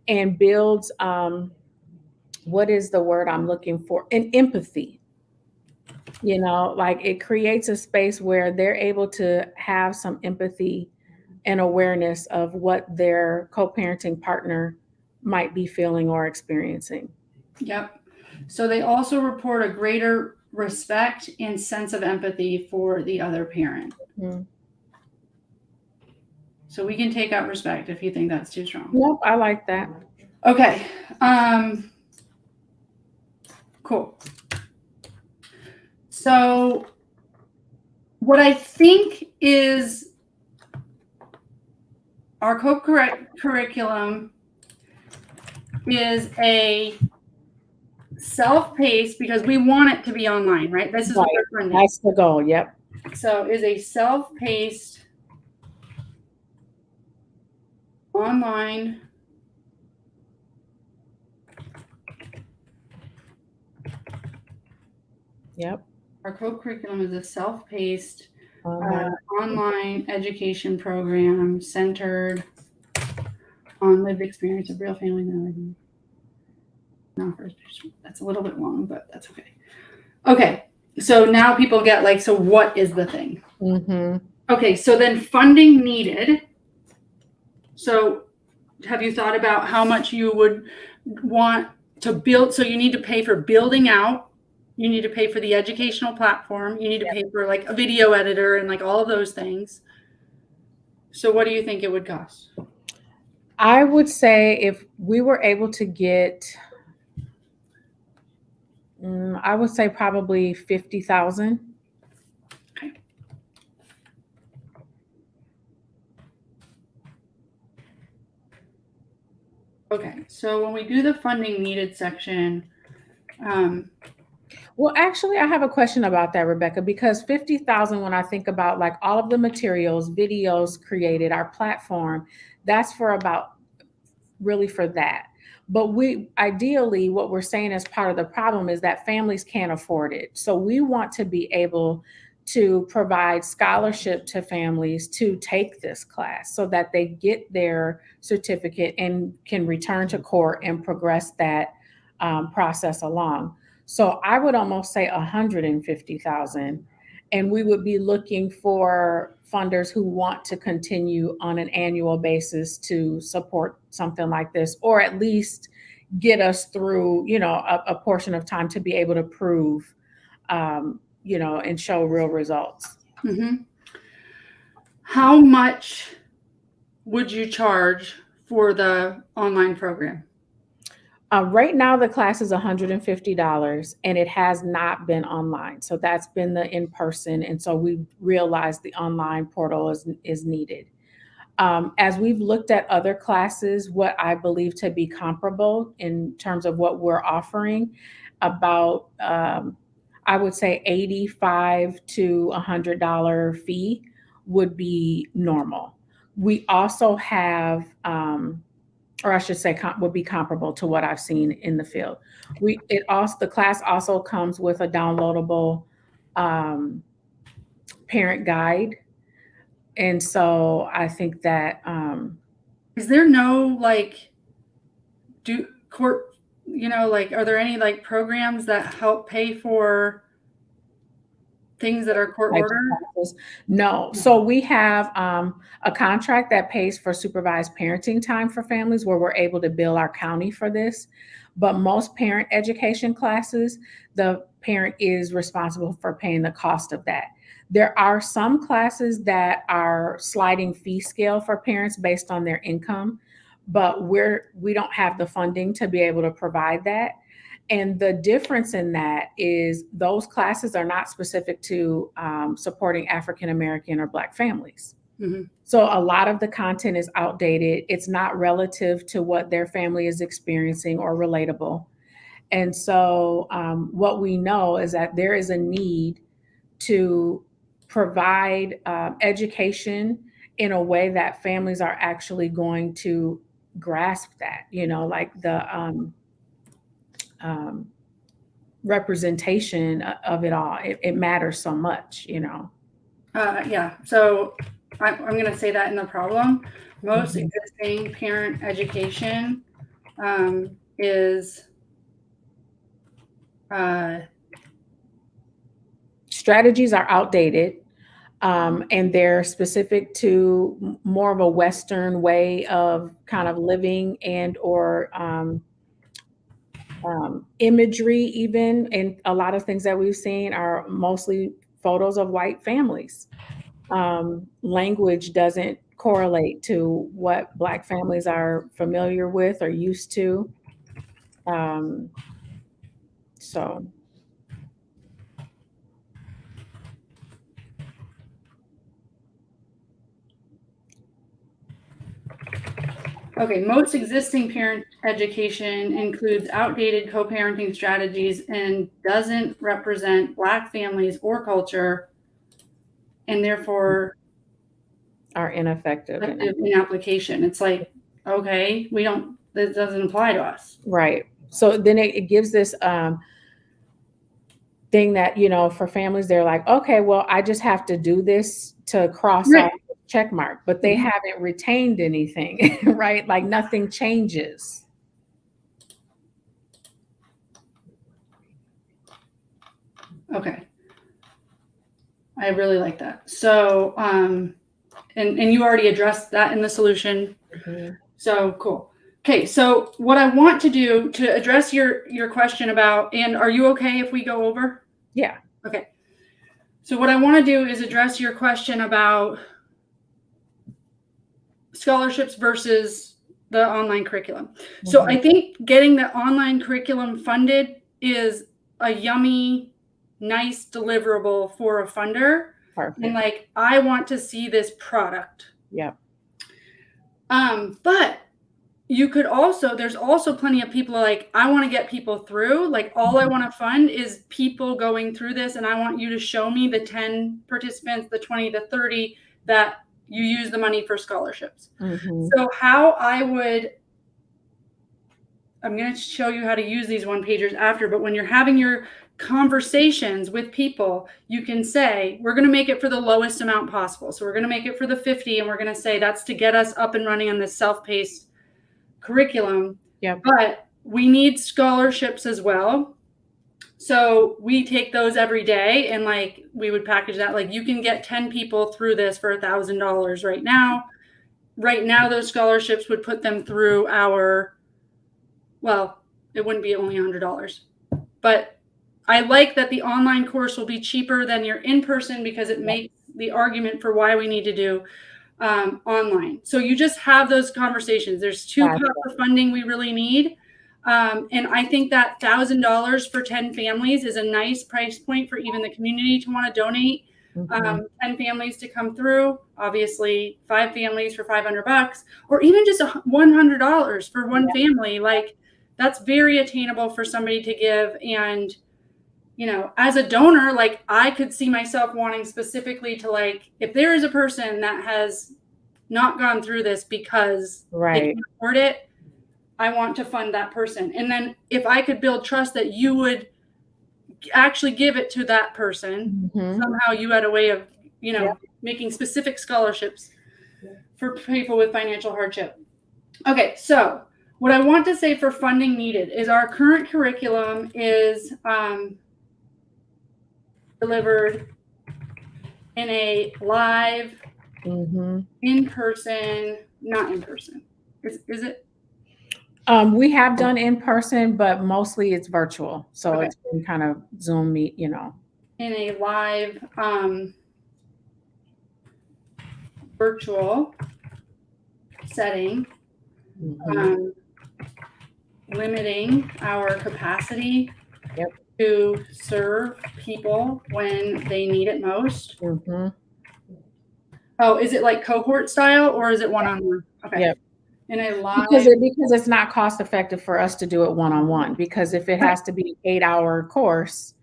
and builds what is the word I'm looking for? An empathy. Like it creates a space where they're able to have some empathy and awareness of what their co-parenting partner might be feeling or experiencing. Yep. So they also report a greater respect and sense of empathy for the other parent. Mm-hmm. So we can take out respect if you think that's too strong. Nope, I like that. Okay. Cool. So what I think is our curriculum is a self-paced, because we want it to be online, right? This is right. What we're funding. That's the goal. Yep. So is a self-paced online Yep. Our co-curriculum is a self-paced online education program centered on lived experience of real family members. That's a little bit long, but that's okay. Okay, so now people get like, so what is the thing? Mm-hmm. Okay, so then funding needed. So have you thought about how much you would want to build? So you need to pay for building out. You need to pay for the educational platform. You need to pay for like a video editor and like all of those things. So what do you think it would cost? I would say if we were able to get, I would say probably $50,000. Okay. Okay, so when we do the funding needed section, well, actually, I have a question about that, Rebecca, because 50,000, when I think about like all of the materials, videos created, our platform, that's for that. But ideally, what we're saying as part of the problem is that families can't afford it. So we want to be able to provide scholarship to families to take this class so that they get their certificate and can return to court and progress that process along. So I would almost say 150,000, and we would be looking for funders who want to continue on an annual basis to support something like this, or at least get us through, a portion of time to be able to prove, and show real results. Mm-hmm. How much would you charge for the online program? Right now, the class is $150, and it has not been online. So that's been the in-person. And so we realized the online portal is needed. As we've looked at other classes, what I believe to be comparable in terms of what we're offering, about, I would say $85 to $100 fee would be normal. We also have, or I should say would be comparable to what I've seen in the field. The class also comes with a downloadable parent guide. And so I think that is there no are there any like programs that help pay for things that are court ordered? No. So we have a contract that pays for supervised parenting time for families, where we're able to bill our county for this. But most parent education classes, the parent is responsible for paying the cost of that. There are some classes that are sliding fee scale for parents based on their income, but we don't have the funding to be able to provide that. And the difference in that is those classes are not specific to supporting African American or Black families. Mhm. So a lot of the content is outdated. It's not relative to what their family is experiencing or relatable. And so what we know is that there is a need to provide education in a way that families are actually going to grasp that, like the representation of it all. It matters so much. Yeah. So I'm going to say that in the problem. Most Mhm. existing parent education is Strategies are outdated. And they're specific to more of a Western way of kind of living and or imagery even. And a lot of things that we've seen are mostly photos of white families. Language doesn't correlate to what Black families are familiar with or used to. Um, so okay. Most existing parent education includes outdated co-parenting strategies and doesn't represent Black families or culture, and therefore are ineffective. in application. It's like, okay, this doesn't apply to us. Right. So then it gives this thing that, for families, they're like, okay, well, I just have to do this to cross Right. off the check mark, but they haven't retained anything, right? Like nothing changes. Okay. I really like that. So, and you already addressed that in the solution. Mm-hmm. So cool. Okay. So what I want to do to address your question about, and are you okay if we go over? Yeah. Okay. So what I want to do is address your question about scholarships versus the online curriculum. Mm-hmm. So I think getting the online curriculum funded is a yummy, nice deliverable for a funder. Perfect. And like, I want to see this product. Yep. But you could also, there's also plenty of people like, I want to get people through, like all I want to fund is people going through this. And I want you to show me the 10 participants, the 20 to 30 that you use the money for scholarships. Mm-hmm. So I'm going to show you how to use these one pagers after, but when you're having your conversations with people, you can say, we're going to make it for the lowest amount possible. So we're going to make it for the 50, and we're going to say that's to get us up and running on this self-paced curriculum. Yep. But we need scholarships as well. So we take those every day, and like we would package that. Like you can get 10 people through this for $1,000 right now. Right now, those scholarships would put them through it wouldn't be only $100. But I like that the online course will be cheaper than your in-person because it makes the argument for why we need to do online. So you just have those conversations. There's two pots of funding we really need. And I think that $1,000 for 10 families is a nice price point for even the community to want to donate. 10 families to come through, obviously 5 families for $500, or even just $100 for one family. Like that's very attainable for somebody to give. And, as a donor, like I could see myself wanting specifically to like, if there is a person that has not gone through this because they can afford it, I want to fund that person. And then if I could build trust that you would actually give it to that person, somehow you had a way of, making specific scholarships for people with financial hardship. Okay. So what I want to say for funding needed is our current curriculum is delivered in a live, in person, not in person. Is it? We have done in person, but mostly it's virtual. So Okay. it's been kind of Zoom meet, In a live virtual setting, Mhm. limiting our capacity Yep. to serve people when they need it most. Mhm. Oh, is it like cohort style or is it one-on-one? Okay. Yep. In a live, Because it's not cost effective for us to do it one-on-one, because if it has to be an 8-hour course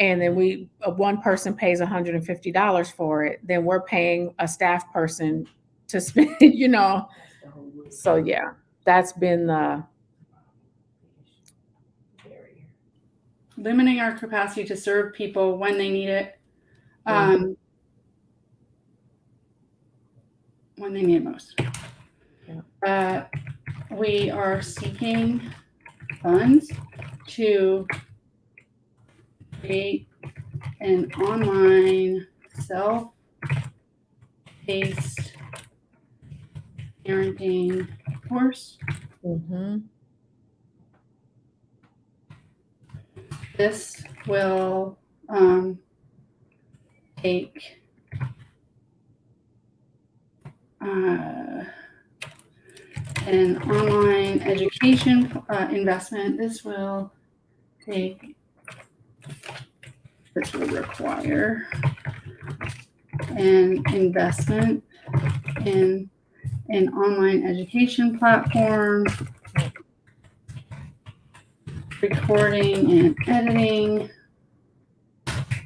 and then one person pays $150 for it, then we're paying a staff person to spend, So yeah, that's been the limiting our capacity to serve people when they need it. Mhm. When they need it most. Yeah. We are seeking funds to create an online self-paced parenting course. Mhm. This will take an online education investment. This will require an investment in an online education platform, recording and editing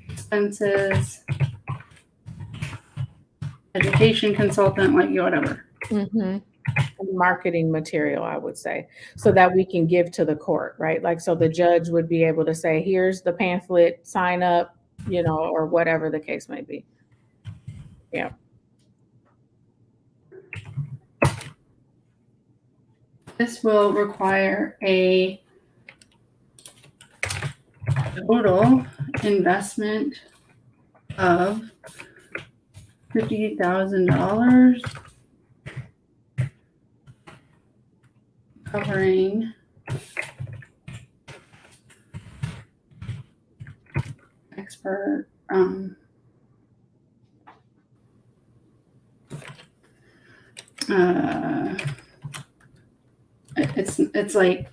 expenses, education consultant, like whatever. Mhm. Marketing material, I would say, so that we can give to the court, right? Like, so the judge would be able to say, here's the pamphlet, sign up, or whatever the case may be. Yeah. This will require a total investment of $50,000, covering expert it's like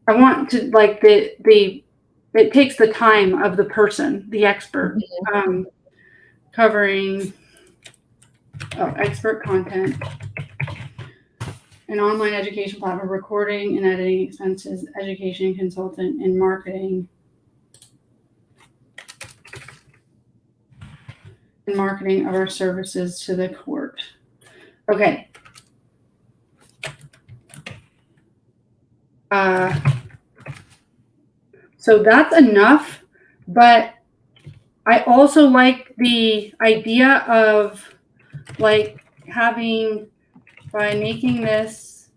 I want to like the it takes the time of the person, the expert, covering expert content, an online education platform, recording and editing expenses, education consultant, and marketing of our services to the court. Okay. So that's enough, but I also like the idea of like having, by making this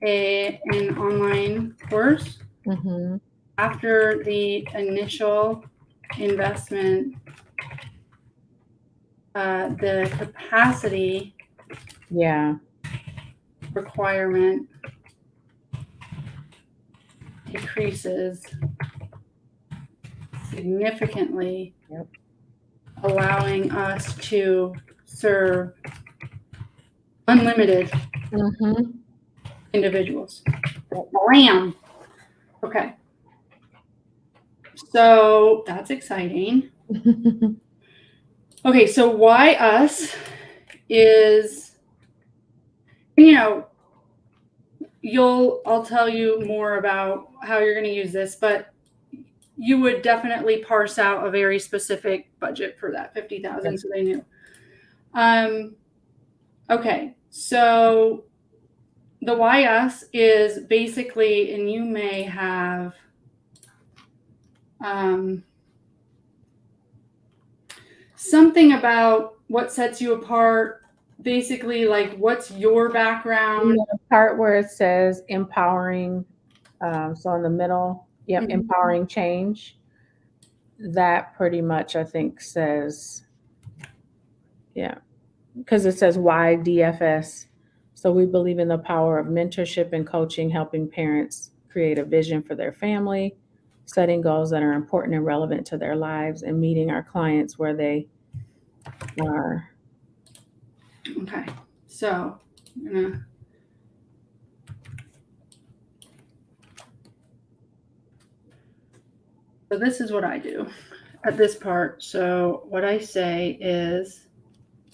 an online course, after the initial investment, the capacity requirement decreases significantly, allowing us to serve unlimited individuals. Blam. Okay. So that's exciting. Okay, so why us is, I'll tell you more about how you're going to use this, but you would definitely parse out a very specific budget for that 50,000 so they knew. Okay, so the why us is basically, and you may have something about what sets you apart, basically like what's your background. The part where it says empowering, so in the middle, empowering change, that pretty much I think says, because it says why DFS. So we believe in the power of mentorship and coaching, helping parents create a vision for their family, setting goals that are important and relevant to their lives, and meeting our clients where they are. Okay, so I'm gonna. So this is what I do at this part. So what I say is,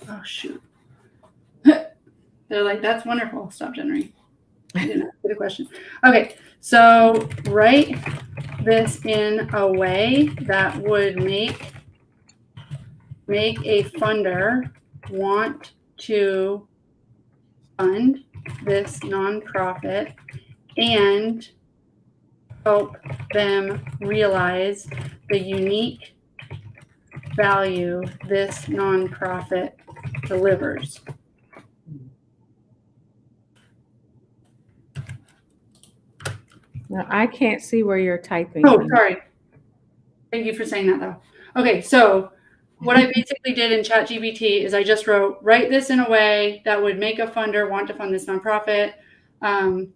oh shoot. They're like, that's wonderful. Stop generating. I didn't ask a question. Okay, so write this in a way that would make a funder want to fund this nonprofit and help them realize the unique value this nonprofit delivers. Now, I can't see where you're typing. Oh, sorry. Thank you for saying that, though. Okay, so what I basically did in ChatGPT is I just wrote, write this in a way that would make a funder want to fund this nonprofit and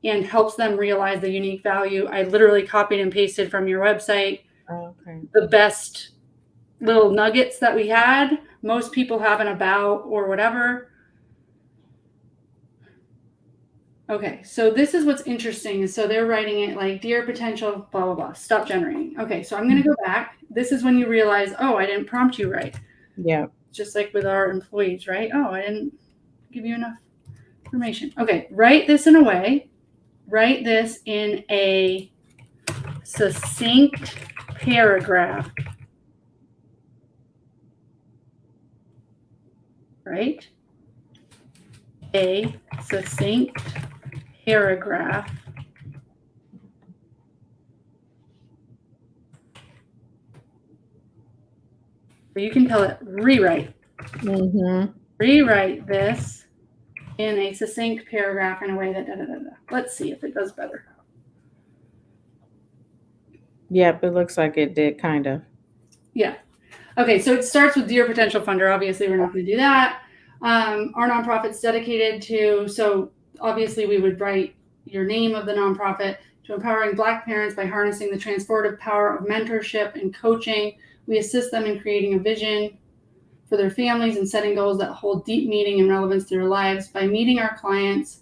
helps them realize the unique value. I literally copied and pasted from your website the best little nuggets that we had. Most people have an about or whatever. Okay, so this is what's interesting. So they're writing it like, dear potential, blah, blah, blah, stop generating. Okay, so I'm going to go back. This is when you realize, oh, I didn't prompt you right. Yeah. Just like with our employees, right? Oh, I didn't give you enough information. Okay, write this in a way. Write this in a succinct paragraph. Right? A succinct paragraph. So you can tell it rewrite. Mm-hmm. Rewrite this in a succinct paragraph in a way that Let's see if it does better. Yep, it looks like it did kind of. Yeah. Okay, so it starts with Dear Potential Funder. Obviously, we're not going to do that. Our nonprofit's dedicated to, so obviously we would write your name of the nonprofit, to empowering Black parents by harnessing the transformative power of mentorship and coaching. We assist them in creating a vision for their families and setting goals that hold deep meaning and relevance to their lives. By meeting our clients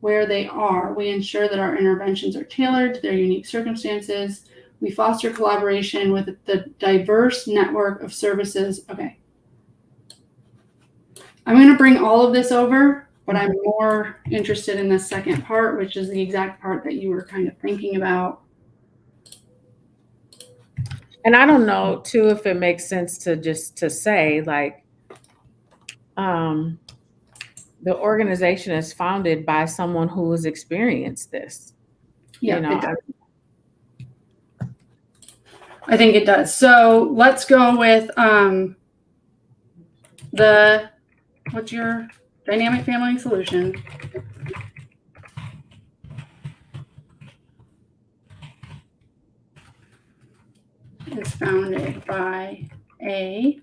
where they are, we ensure that our interventions are tailored to their unique circumstances. We foster collaboration with the diverse network of services. Okay. I'm going to bring all of this over, but I'm more interested in the second part, which is the exact part that you were kind of thinking about. And I don't know, too, if it makes sense to just to say, like, the organization is founded by someone who has experienced this. Yeah, you know, it does. I think it does. So let's go with what's your dynamic family solution? Is founded by a,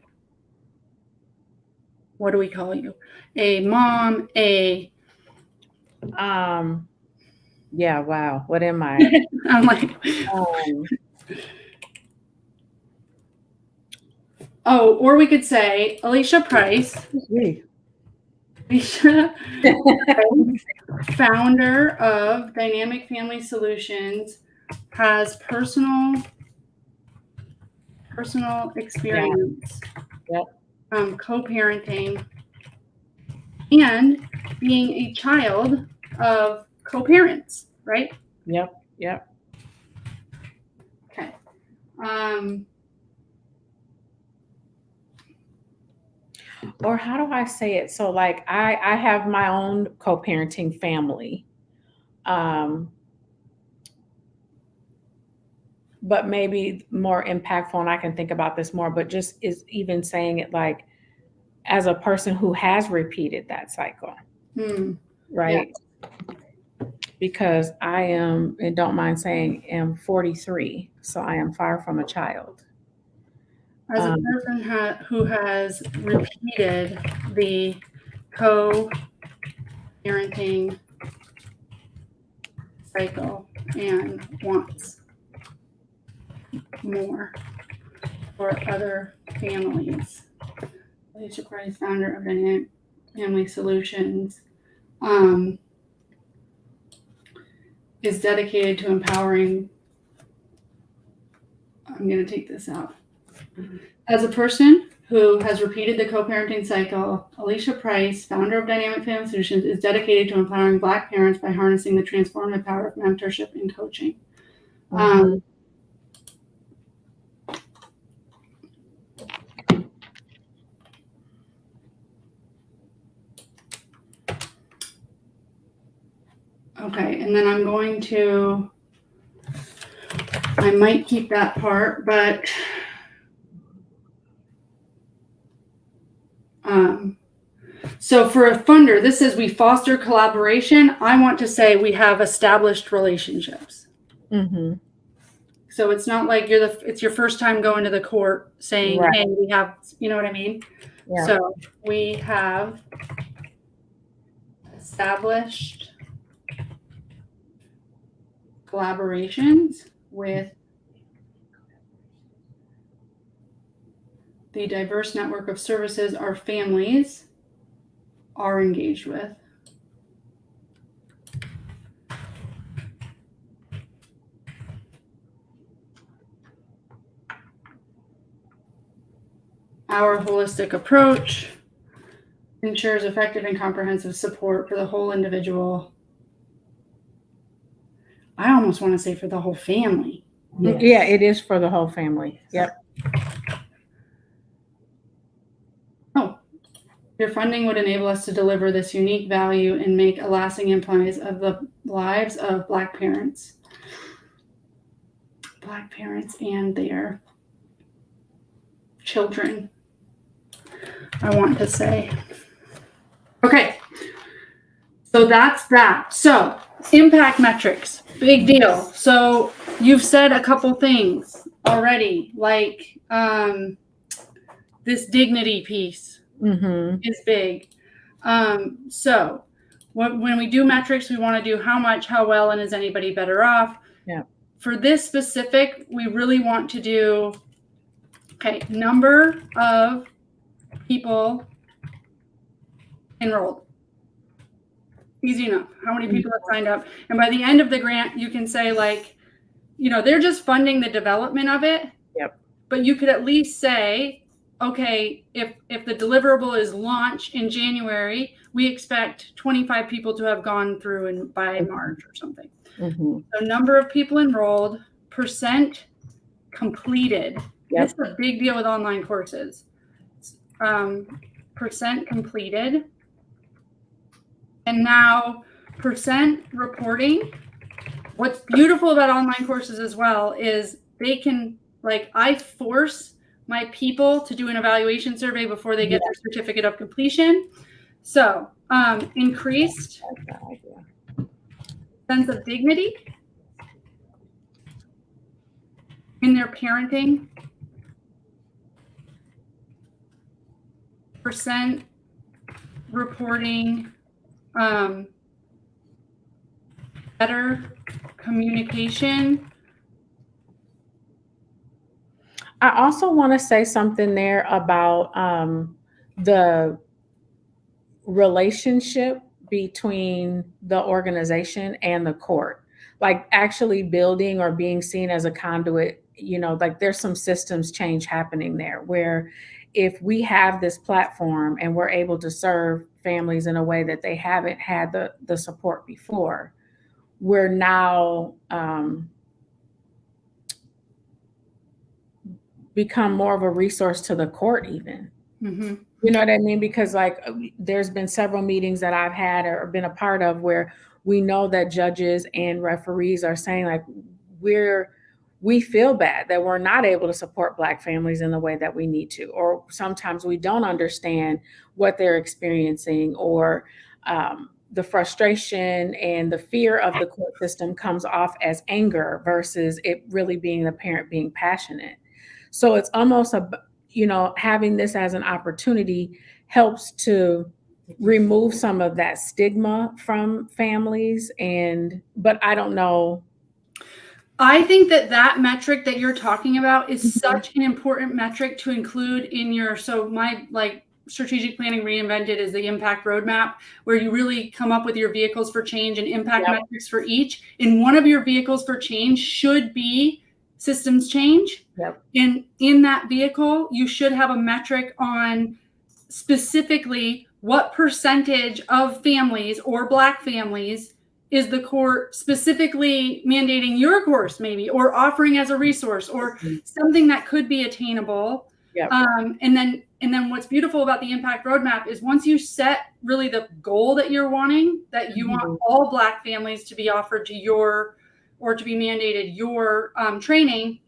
what do we call you? A mom, a. Yeah, wow. What am I? I'm like. Oh, or we could say Alysha Price. Alysha, founder of Dynamic Family Solutions, has personal experience co-parenting and being a child of co-parents, right? Yep. Okay. Or how do I say it? So like I have my own co-parenting family. But maybe more impactful, and I can think about this more, but just is even saying it like as a person who has repeated that cycle, right? Yeah. Because I am, and don't mind saying, am 43, so I am far from a child. As a person who has repeated the co-parenting parenting cycle and wants more for other families. Alysha Price, founder of Dynamic Family Solutions, is dedicated to empowering. I'm going to take this out. As a person who has repeated the co-parenting cycle, Alysha Price, founder of Dynamic Family Solutions, is dedicated to empowering Black parents by harnessing the transformative power of mentorship and coaching. Okay, and then I'm going to, I might keep that part, but so for a funder, this says we foster collaboration. I want to say we have established relationships. So it's not like it's your first time going to the court saying, Right. hey, we have, you know what I mean? Yeah. So we have established collaborations with the diverse network of services our families are engaged with. Our holistic approach ensures effective and comprehensive support for the whole individual. I almost want to say for the whole family. Yes. Yeah, it is for the whole family. Yep. Oh, your funding would enable us to deliver this unique value and make a lasting impact of the lives of Black parents and their children, I want to say. Okay, so that's that. So impact metrics, big deal. So you've said a couple things already, like this dignity piece is big. So when we do metrics, we want to do how much, how well, and is anybody better off? Yeah. For this specific, we really want to do, okay, number of people enrolled. Easy enough. How many people have signed up? And by the end of the grant, you can say, like, you know, they're just funding the development of it. Yep. But you could at least say, okay, if the deliverable is launch in January, we expect 25 people to have gone through by March or something. So number of people enrolled, percent completed. Yep. This is a big deal with online courses. Percent completed. And now percent reporting. What's beautiful about online courses as well is they can, like, I force my people to do an evaluation survey before they get their certificate of completion. So increased sense of dignity in their parenting. Percent reporting better communication. I also want to say something there about the relationship between the organization and the court, like actually building or being seen as a conduit. You know, like there's some systems change happening there where if we have this platform and we're able to serve families in a way that they haven't had the support before, we're now become more of a resource to the court even. You know what I mean? Because like there's been several meetings that I've had or been a part of where we know that judges and referees are saying, like, we feel bad that we're not able to support Black families in the way that we need to, or sometimes we don't understand what they're experiencing, or the frustration and the fear of the court system comes off as anger versus it really being the parent being passionate. So it's almost having this as an opportunity helps to remove some of that stigma from families, but I don't know. I think that metric that you're talking about is Mhm. such an important metric to include in your, so my strategic planning reinvented is the impact roadmap, where you really come up with your vehicles for change and impact Yep. metrics for each. And one of your vehicles for change should be systems change. Yep. And in that vehicle, you should have a metric on specifically what percentage of families or Black families is the court specifically mandating your course, maybe, or offering as a resource, or something that could be attainable. Yep. And then what's beautiful about the impact roadmap is once you set really the goal that you're wanting, that you want all Black families to be offered to your, or to be mandated your training,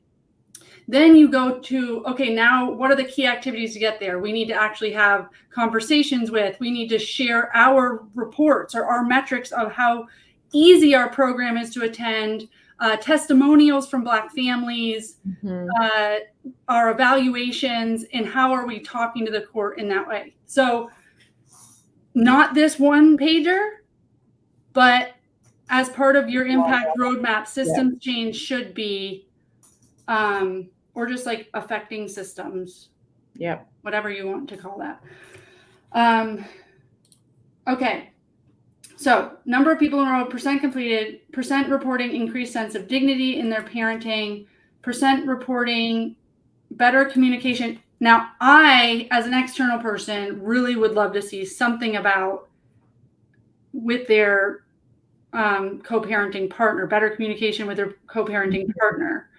then you go to, okay, now what are the key activities to get there? We need to actually have conversations with, we need to share our reports or our metrics of how easy our program is to attend, testimonials from Black families, our evaluations, and how are we talking to the court in that way. So not this one pager, but as part of your impact roadmap, systems change should be, or just like affecting systems. Yep. Whatever you want to call that. Okay. So number of people enrolled, percent completed, percent reporting increased sense of dignity in their parenting, percent reporting better communication. Now, I, as an external person, really would love to see something about with their co-parenting partner, better communication with their co-parenting partner.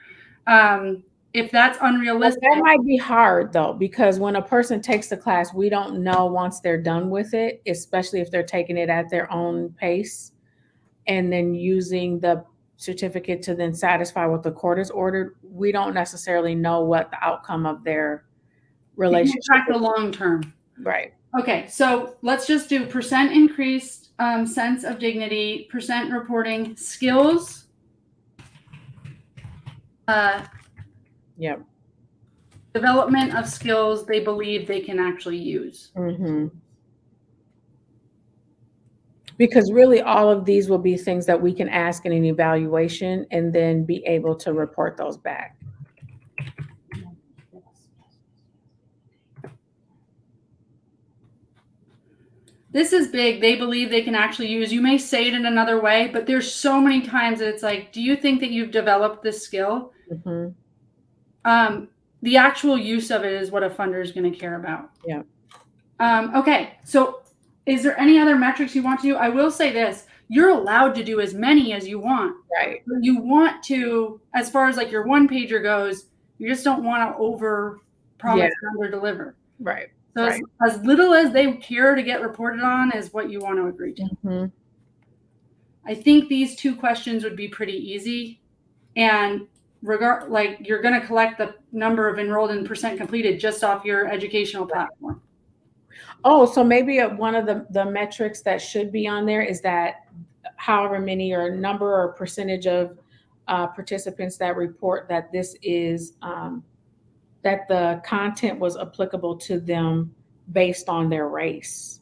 If that's unrealistic. That might be hard though, because when a person takes the class, we don't know once they're done with it, especially if they're taking it at their own pace and then using the certificate to then satisfy what the court has ordered. We don't necessarily know what the outcome of their relationship is. Track the long term. Right. Okay, so let's just do percent increased sense of dignity, percent reporting skills. Yep. Development of skills they believe they can actually use. Because really all of these will be things that we can ask in an evaluation and then be able to report those back. This is big. They believe they can actually use. You may say it in another way, but there's so many times that it's like, do you think that you've developed this skill? The actual use of it is what a funder is going to care about. Yeah. Okay. So is there any other metrics you want to do? I will say this, you're allowed to do as many as you want. Right. You want to, as far as like your one pager goes, you just don't want to over promise and under deliver. Right. So as little as they care to get reported on is what you want to agree to. I think these two questions would be pretty easy. And like you're going to collect the number of enrolled and percent completed just off your educational platform. Oh, so maybe one of the metrics that should be on there is that however many or number or percentage of participants that report that this is that the content was applicable to them based on their race.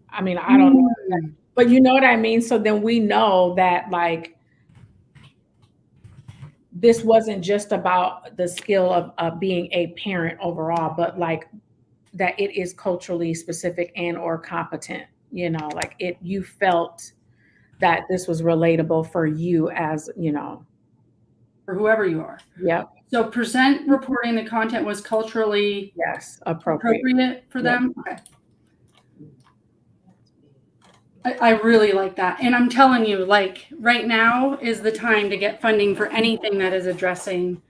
I mean, I don't know, but you know what I mean? So then we know that like, this wasn't just about the skill of being a parent overall, but like that it is culturally specific and or competent, you know, like you felt that this was relatable for you as, you know. For whoever you are. Yep. So percent reporting the content was culturally appropriate for them. Okay. I really like that. And I'm telling you, like right now is the time to get funding for anything that is addressing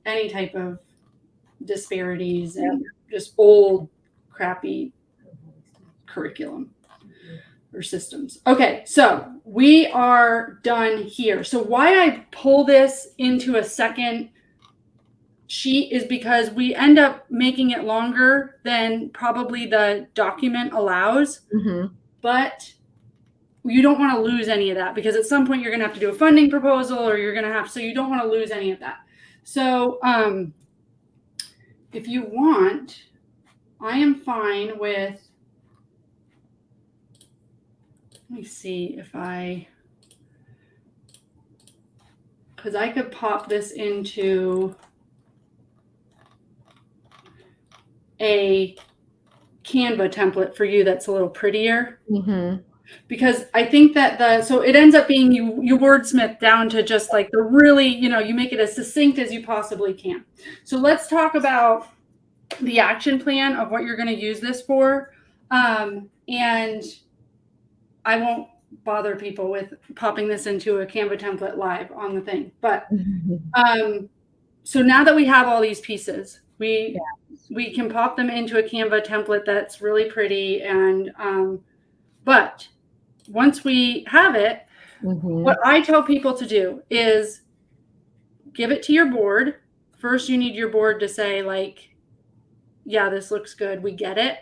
any type of disparities and just old crappy curriculum or systems. Okay, so we are done here. So why I pull this into a second sheet is because we end up making it longer than probably the document allows. But you don't want to lose any of that because at some point you're going to have to do a funding proposal or you're going to have, so you don't want to lose any of that. So if you want, I am fine with let me see if because I could pop this into a Canva template for you that's a little prettier. Mm-hmm. Because I think that so it ends up being you wordsmith down to just like the really, you make it as succinct as you possibly can. So let's talk about the action plan of what you're going to use this for. And I won't bother people with popping this into a Canva template live on the thing. But so now that we have all these pieces, we can pop them into a Canva template that's really pretty. And but once we have it, what I tell people to do is give it to your board. First, you need your board to say, like, yeah, this looks good. We get it.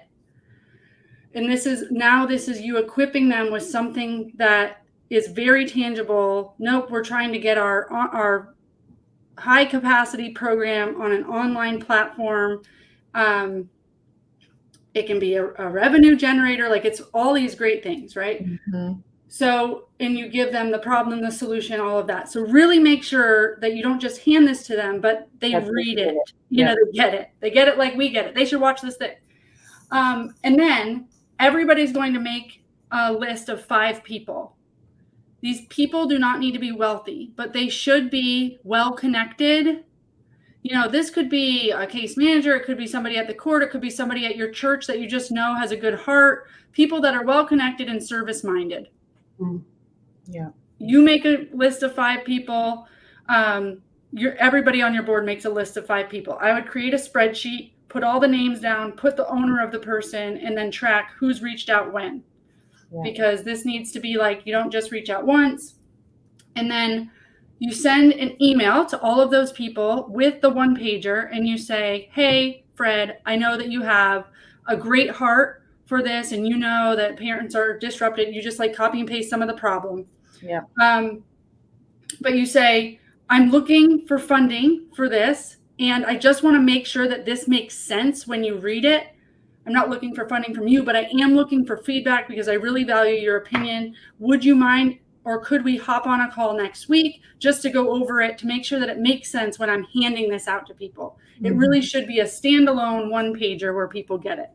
And this is you equipping them with something that is very tangible. Nope, we're trying to get our high capacity program on an online platform. It can be a revenue generator. Like, it's all these great things, right? So, and you give them the problem, the solution, all of that. So really make sure that you don't just hand this to them, but they read it. They get it. They get it like we get it. They should watch this thing. And then everybody's going to make a list of 5 people. These people do not need to be wealthy, but they should be well-connected. This could be a case manager. It could be somebody at the court. It could be somebody at your church that you just know has a good heart. People that are well-connected and service-minded. Yeah. You make a list of 5 people. Everybody on your board makes a list of 5 people. I would create a spreadsheet, put all the names down, put the owner of the person, and then track who's reached out when. Because this needs to be like, you don't just reach out once. And then you send an email to all of those people with the 1-pager, and you say, hey, Fred, I know that you have a great heart for this, and you know that parents are disrupted. You just like copy and paste some of the problem. Yeah. But you say, I'm looking for funding for this, and I just want to make sure that this makes sense when you read it. I'm not looking for funding from you, but I am looking for feedback because I really value your opinion. Would you mind, or could we hop on a call next week just to go over it to make sure that it makes sense when I'm handing this out to people? It really should be a standalone 1-pager where people get it.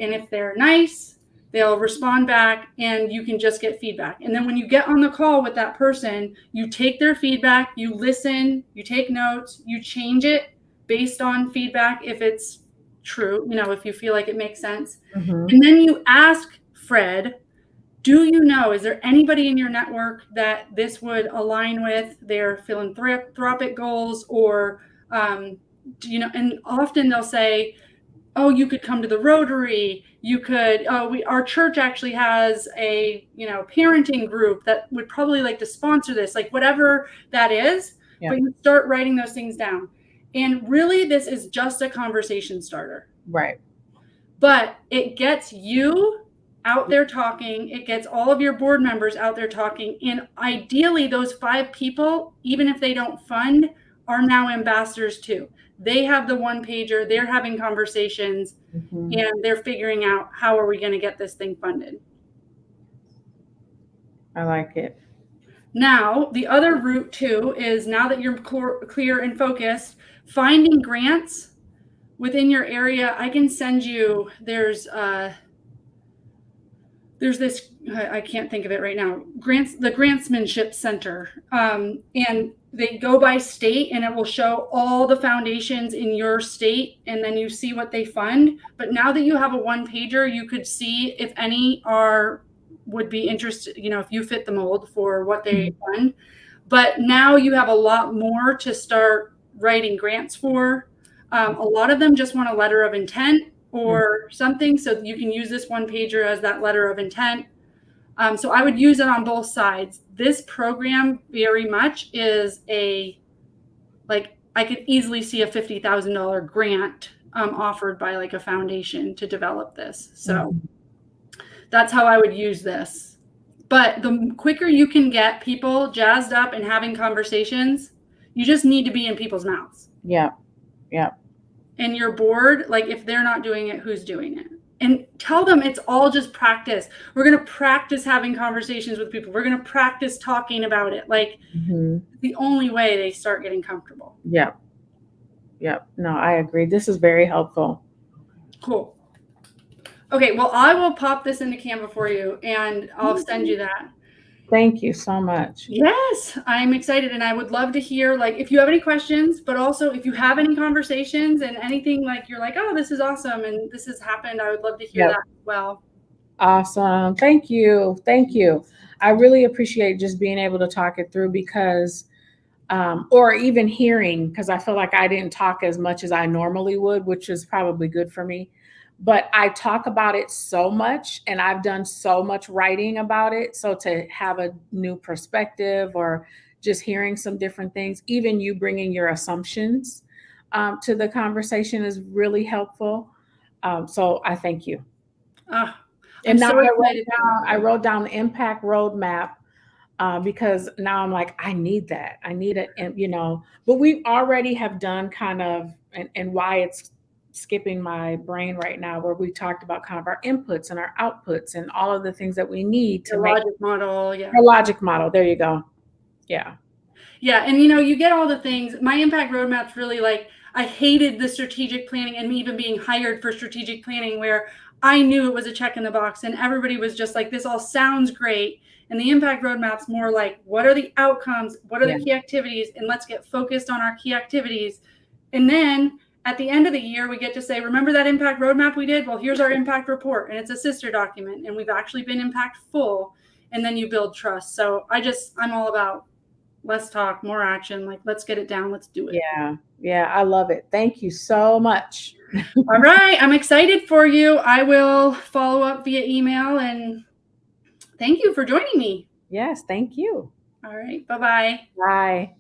And if they're nice, they'll respond back and you can just get feedback. And then when you get on the call with that person, you take their feedback, you listen, you take notes, you change it based on feedback if it's true, if you feel like it makes sense. And then you ask Fred, is there anybody in your network that this would align with their philanthropic goals? Or, and often they'll say, oh, you could come to the Rotary. You could, our church actually has a, parenting group that would probably like to sponsor this, like whatever that is. But you start writing those things down. And really, this is just a conversation starter. Right. But it gets you out there talking. It gets all of your board members out there talking. And ideally, those 5 people, even if they don't fund, are now ambassadors too. They have the 1-pager. They're having conversations, and they're figuring out how are we going to get this thing funded. I like it. Now, the other route too is, now that you're clear and focused, finding grants within your area. I can send you, there's this, I can't think of it right now, the Grantsmanship Center. And they go by state, and it will show all the foundations in your state, and then you see what they fund. But now that you have a 1-pager, you could see if any would be interested, if you fit the mold for what they fund. But now you have a lot more to start writing grants for. A lot of them just want a letter of intent or something, so you can use this 1-pager as that letter of intent. So I would use it on both sides. This program very much is I could easily see a $50,000 grant offered by like a foundation to develop this. So that's how I would use this. But the quicker you can get people jazzed up and having conversations, you just need to be in people's mouths. Yeah. Yeah. And your board, like if they're not doing it, who's doing it? and tell them it's all just practice. We're going to practice having conversations with people. We're going to practice talking about it. Like the only way they start getting comfortable. Yep. No, I agree. This is very helpful. Cool. Okay, well, I will pop this into Canva for you and I'll send you that. Thank you so much. Yes, I'm excited, and I would love to hear, like, if you have any questions, but also if you have any conversations and anything like you're like, oh, this is awesome and this has happened, I would love to hear that as well. Awesome. Thank you. Thank you. I really appreciate just being able to talk it through because, or even hearing, because I feel like I didn't talk as much as I normally would, which is probably good for me. But I talk about it so much and I've done so much writing about it. So to have a new perspective or just hearing some different things, even you bringing your assumptions to the conversation is really helpful. So I thank you. And now I wrote down the impact roadmap because now I'm like, I need that. I need it. And, but we already have done kind of, and why it's skipping my brain right now, where we talked about kind of our inputs and our outputs and all of the things that we need to make logic model. Yeah. A logic model. There you go. Yeah. Yeah. And, you get all the things. My impact roadmap's really like, I hated the strategic planning and me even being hired for strategic planning where I knew it was a check in the box and everybody was just like, this all sounds great. And the impact roadmap's more like, what are the outcomes? What are the key activities? And let's get focused on our key activities. And then at the end of the year, we get to say, remember that impact roadmap we did? Well, here's our impact report. And it's a sister document. And we've actually been impactful. And then you build trust. So I'm all about less talk, more action. Like, let's get it down. Let's do it. Yeah. I love it. Thank you so much. All right. I'm excited for you. I will follow up via email and thank you for joining me. Yes. Thank you. All right. Bye-bye. Bye.